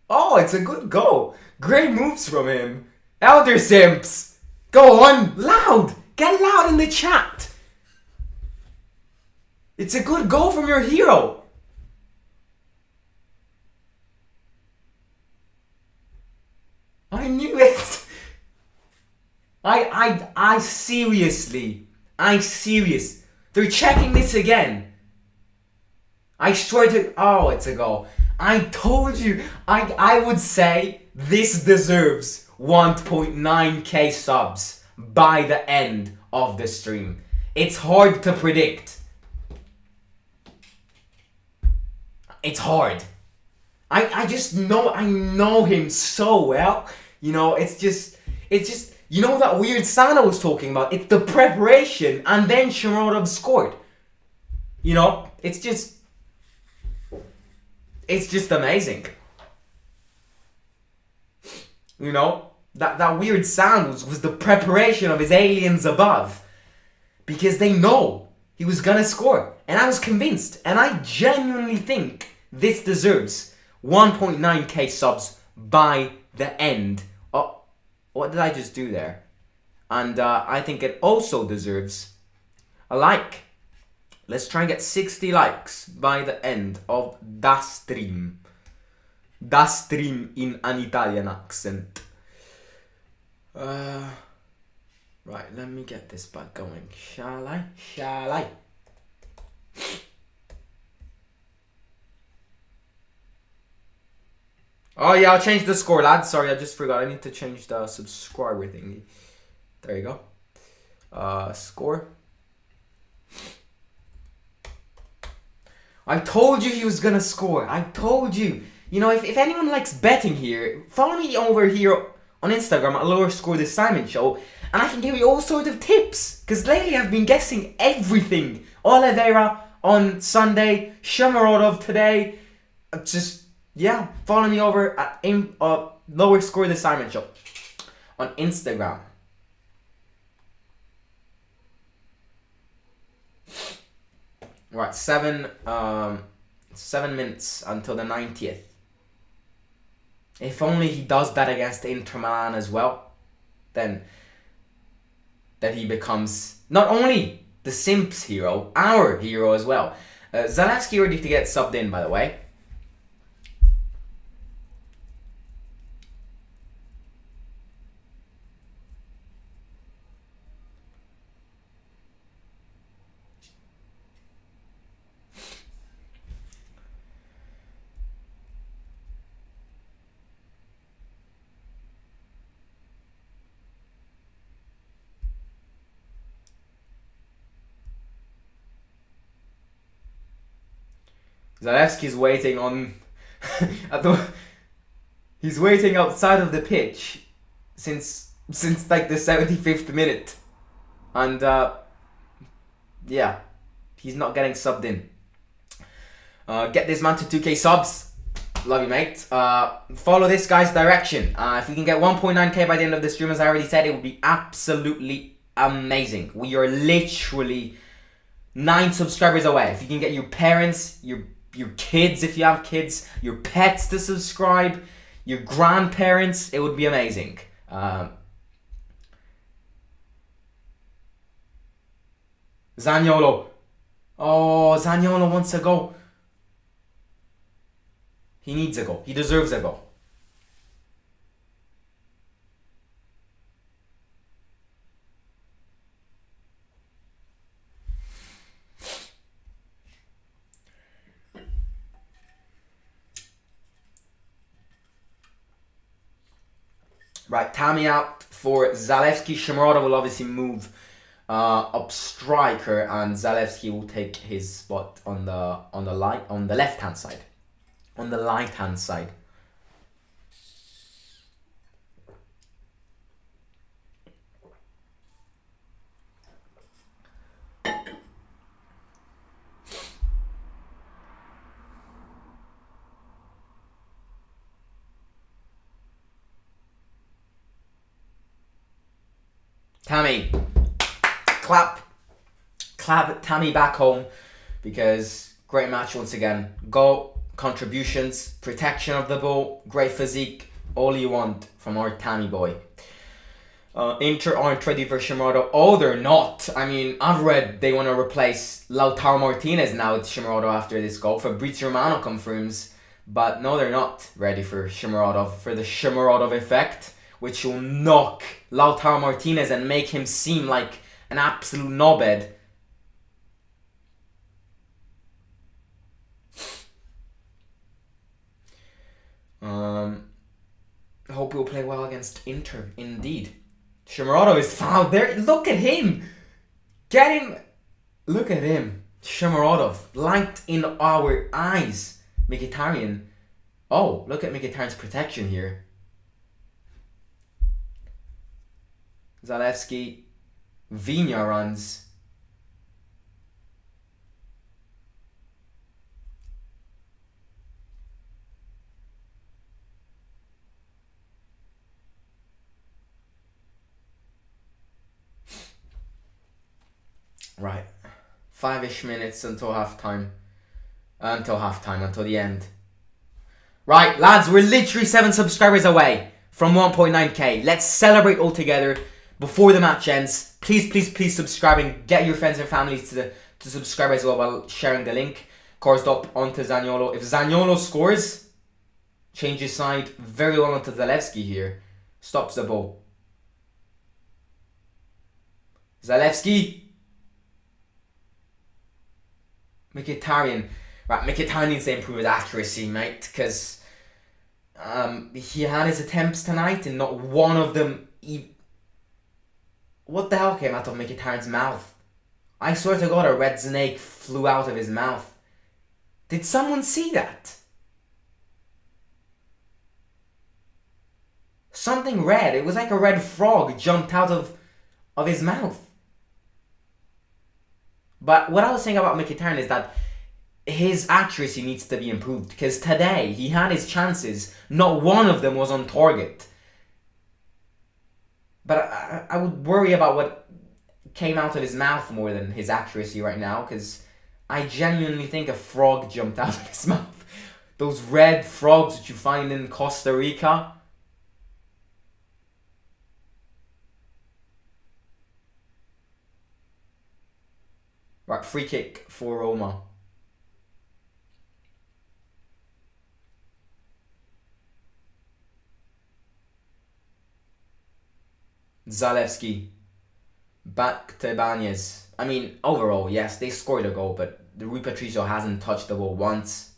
Oh, it's a good goal. Great moves from him. Elder Simps. Go on. Loud. Get loud in the chat. It's a good goal from your hero. I knew it. I seriously. They're checking this again. I swear to. Oh, it's a goal. I told you. I would say this deserves 1.9k subs by the end of the stream. It's hard to predict. It's hard. I just know. I know him so well. You know, it's just. You know that weird sound I was talking about? It's the preparation, and then Shomurodov scored. You know, it's just amazing. You know, that weird sound was the preparation of his aliens above. Because they know he was gonna score. And I was convinced. And I genuinely think this deserves 1.9k subs by the end. Oh, what did I just do there? And I think it also deserves a like. Let's try and get 60 likes by the end of that stream. That stream in an Italian accent. Right, let me get this back going. Shall I? Oh yeah, I'll change the score, lads. Sorry, I just forgot. I need to change the subscriber thingy. There you go. Score. I told you he was gonna score. I told you. You know, if anyone likes betting here, follow me over here on Instagram at Lower Score the Simon Show, and I can give you all sorts of tips. Because lately I've been guessing everything. Oliveira on Sunday, Shomurodov today. Just, yeah, follow me over at Lower Score the Simon Show on Instagram. Right, 7 minutes until the 90th. If only he does that against Inter Milan as well, then he becomes not only the Simps hero, our hero as well. Zalewski ready to get subbed in, by the way. Zalewski's waiting on I thought he's waiting outside of the pitch since like the 75th minute, and yeah, he's not getting subbed in. Get this man to 2k subs. Love you, mate. Follow this guy's direction. If we can get 1.9k by the end of the stream, as I already said, it would be absolutely amazing. We are literally 9 subscribers away. If you can get your parents, your kids, if you have kids, your pets to subscribe, your grandparents, it would be amazing. Zaniolo. Oh, Zaniolo wants a goal. He needs a goal. He deserves a goal. Right, Tammy out for Zalewski. Shomurodov will obviously move up striker, and Zalewski will take his spot on the left hand side. On the right hand side. Tammy, clap Tammy back home, because great match once again. Goal, contributions, protection of the ball, great physique, all you want from our Tammy boy. Inter aren't ready for Shomurodov. Oh, they're not. I mean, I've read they want to replace Lautaro Martinez now with Shomurodov after this goal. Fabrizio Romano confirms, but no, they're not ready for Shomurodov, for the Shomurodov effect, which will knock Lautaro Martinez and make him seem like an absolute knobhead. Hope he'll play well against Inter, indeed. Shomurodov is fouled there. Look at him! Get him! Look at him. Shomurodov, light in our eyes. Mkhitaryan. Oh, look at Mkhitaryan's protection here. Zalewski. Vigna runs. Right. 5-ish minutes until halftime. Until the end. Right, lads, we're literally 7 subscribers away from 1.9k. Let's celebrate all together before the match ends. Please subscribe and get your friends and families to subscribe as well while sharing the link. Coursed up onto Zaniolo. If Zaniolo scores, changes side very well onto Zalewski here. Stops the ball. Zalewski. Mkhitaryan. Right, Mkhitaryan needs to improve his accuracy, mate, because he had his attempts tonight and not one of them... What the hell came out of Mkhitaryan's mouth? I swear to God, a red snake flew out of his mouth. Did someone see that? Something red. It was like a red frog jumped out of his mouth. But what I was saying about Mkhitaryan is that his accuracy needs to be improved, because today he had his chances. Not one of them was on target. But I would worry about what came out of his mouth more than his accuracy right now, because I genuinely think a frog jumped out of his mouth. Those red frogs that you find in Costa Rica. Right, free kick for Roma. Zalewski. Back to Ibanez. I mean, overall, yes, they scored a goal, but Rui Patricio hasn't touched the ball once.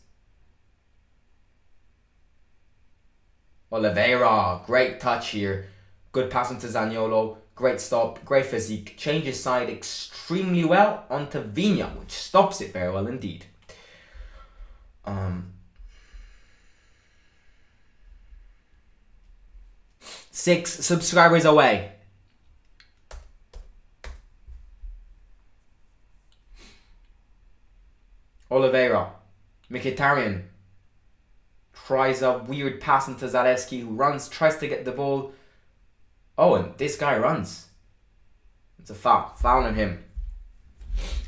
Oliveira, great touch here. Good pass into Zaniolo. Great stop, great physique. Changes side extremely well onto Vigna, which stops it very well indeed. 6 subscribers away. Oliveira. Mkhitaryan tries a weird pass into Zalewski, who runs, tries to get the ball. Oh, and this guy runs. It's a foul. Foul on him.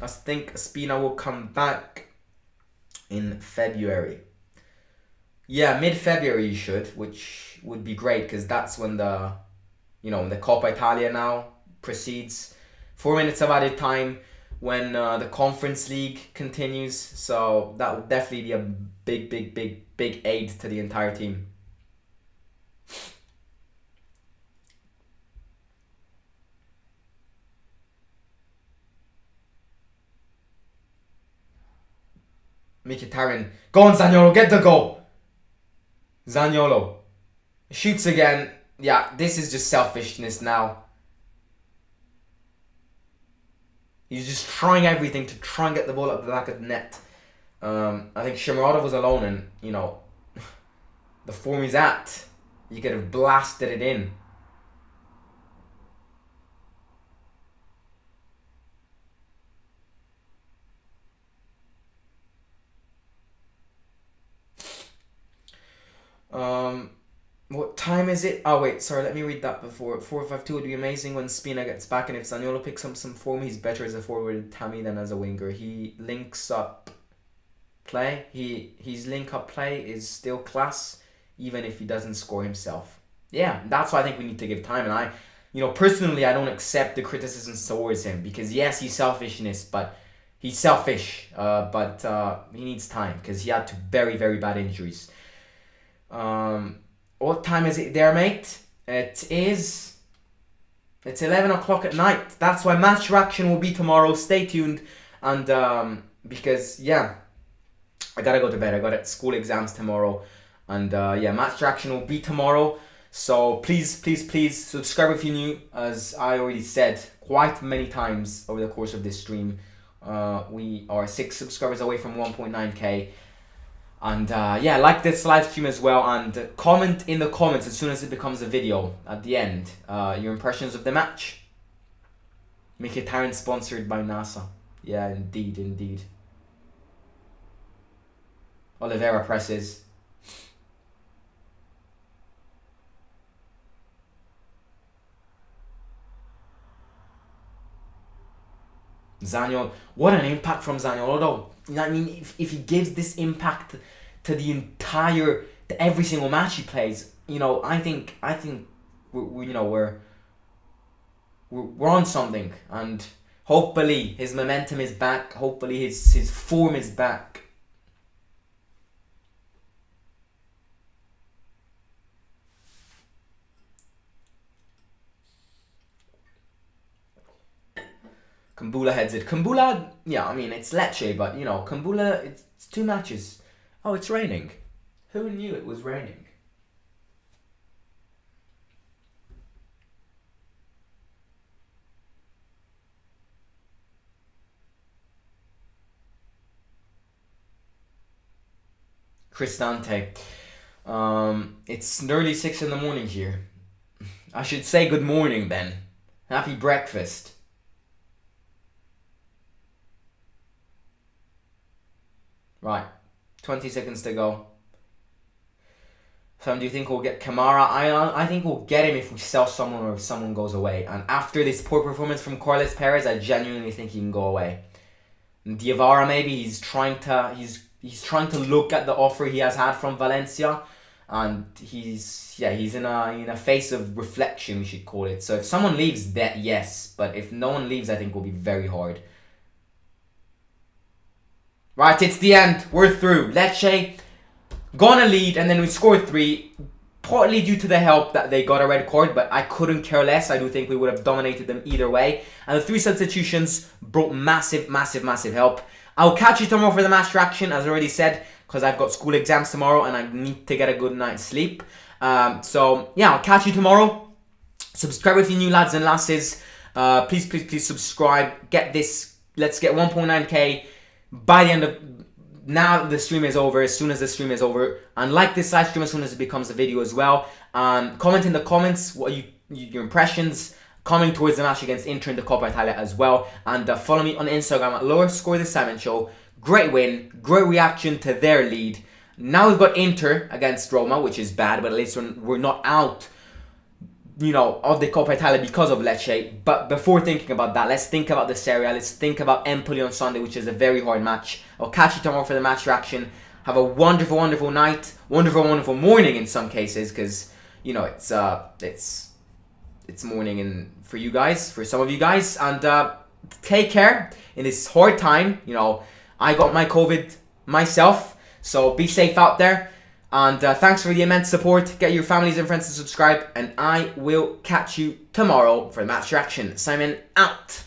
I think Spina will come back in February. Yeah, mid-February you should, which would be great because that's when the Coppa Italia now proceeds. 4 minutes of added time when the Conference League continues. So that would definitely be a big aid to the entire team. Mkhitaryan. Go on, Zaniolo, get the goal. Zaniolo shoots again. Yeah, this is just selfishness now. He's just trying everything to try and get the ball up the back of the net. I think Shomurodov was alone, and the form he's at, you could have blasted it in. What time is it? Oh wait, sorry, let me read that before. 4-5-2 would be amazing when Spina gets back, and if Zaniolo picks up some form, he's better as a forward with Tammy than as a winger. He links up play. His link up play is still class, even if he doesn't score himself. Yeah, that's why I think we need to give time. And I, personally, I don't accept the criticisms towards him because yes, he's selfishness, but he's selfish. But he needs time because he had 2 very bad injuries. What time is it there, mate? It's 11 o'clock at night. That's why match reaction will be tomorrow. Stay tuned. And because I gotta go to bed. I got school exams tomorrow. And match reaction will be tomorrow. So please subscribe if you're new. As I already said quite many times over the course of this stream, we are 6 subscribers away from 1.9k. And like this live stream as well, and comment in the comments as soon as it becomes a video at the end. Your impressions of the match. Mkhitaryan sponsored by NASA. Yeah, indeed. Oliveira presses. Zaniolo, what an impact from Zaniolo though. I mean, if he gives this impact to every single match he plays, I think we're on something, and hopefully his momentum is back. Hopefully his form is back. Kumbula heads it. Kumbula, it's Lecce, but Kumbula, it's 2 matches. Oh, it's raining. Who knew it was raining? Cristante. It's nearly 6 in the morning here. I should say good morning then. Happy breakfast. Right, 20 seconds to go. So do you think we'll get Kamara? I think we'll get him if we sell someone or if someone goes away. And after this poor performance from Carlos Perez, I genuinely think he can go away. And Diawara maybe, he's trying to look at the offer he has had from Valencia, and he's in a phase of reflection, we should call it. So if someone leaves, that yes, but if no one leaves, I think it will be very hard. Right, it's the end. We're through. Lecce gonna lead, and then we scored 3, partly due to the help that they got a red card, but I couldn't care less. I do think we would have dominated them either way. And the 3 substitutions brought massive help. I'll catch you tomorrow for the match reaction, as I already said, because I've got school exams tomorrow and I need to get a good night's sleep. So yeah, I'll catch you tomorrow. Subscribe if you're new, lads and lasses. Please subscribe. Let's get 1.9k by the end of now the stream is over, as soon as the stream is over, and like this live stream as soon as it becomes a video as well. Comment in the comments what your impressions coming towards the match against Inter in the Coppa Italia as well. And follow me on Instagram at @lowerscore_the_Simon_show. Great win, great reaction to their lead. Now we've got Inter against Roma, which is bad, but at least we're not out, of the Coppa Italia because of Lecce. But before thinking about that, let's think about the Serie A. Let's think about Empoli on Sunday, which is a very hard match. I'll catch you tomorrow for the match reaction. Have a wonderful, wonderful night. Wonderful, wonderful morning in some cases, because, it's morning for you guys, for some of you guys. And take care in this hard time. I got my COVID myself, so be safe out there. And thanks for the immense support. Get your families and friends to subscribe, and I will catch you tomorrow for the match reaction. Simon out.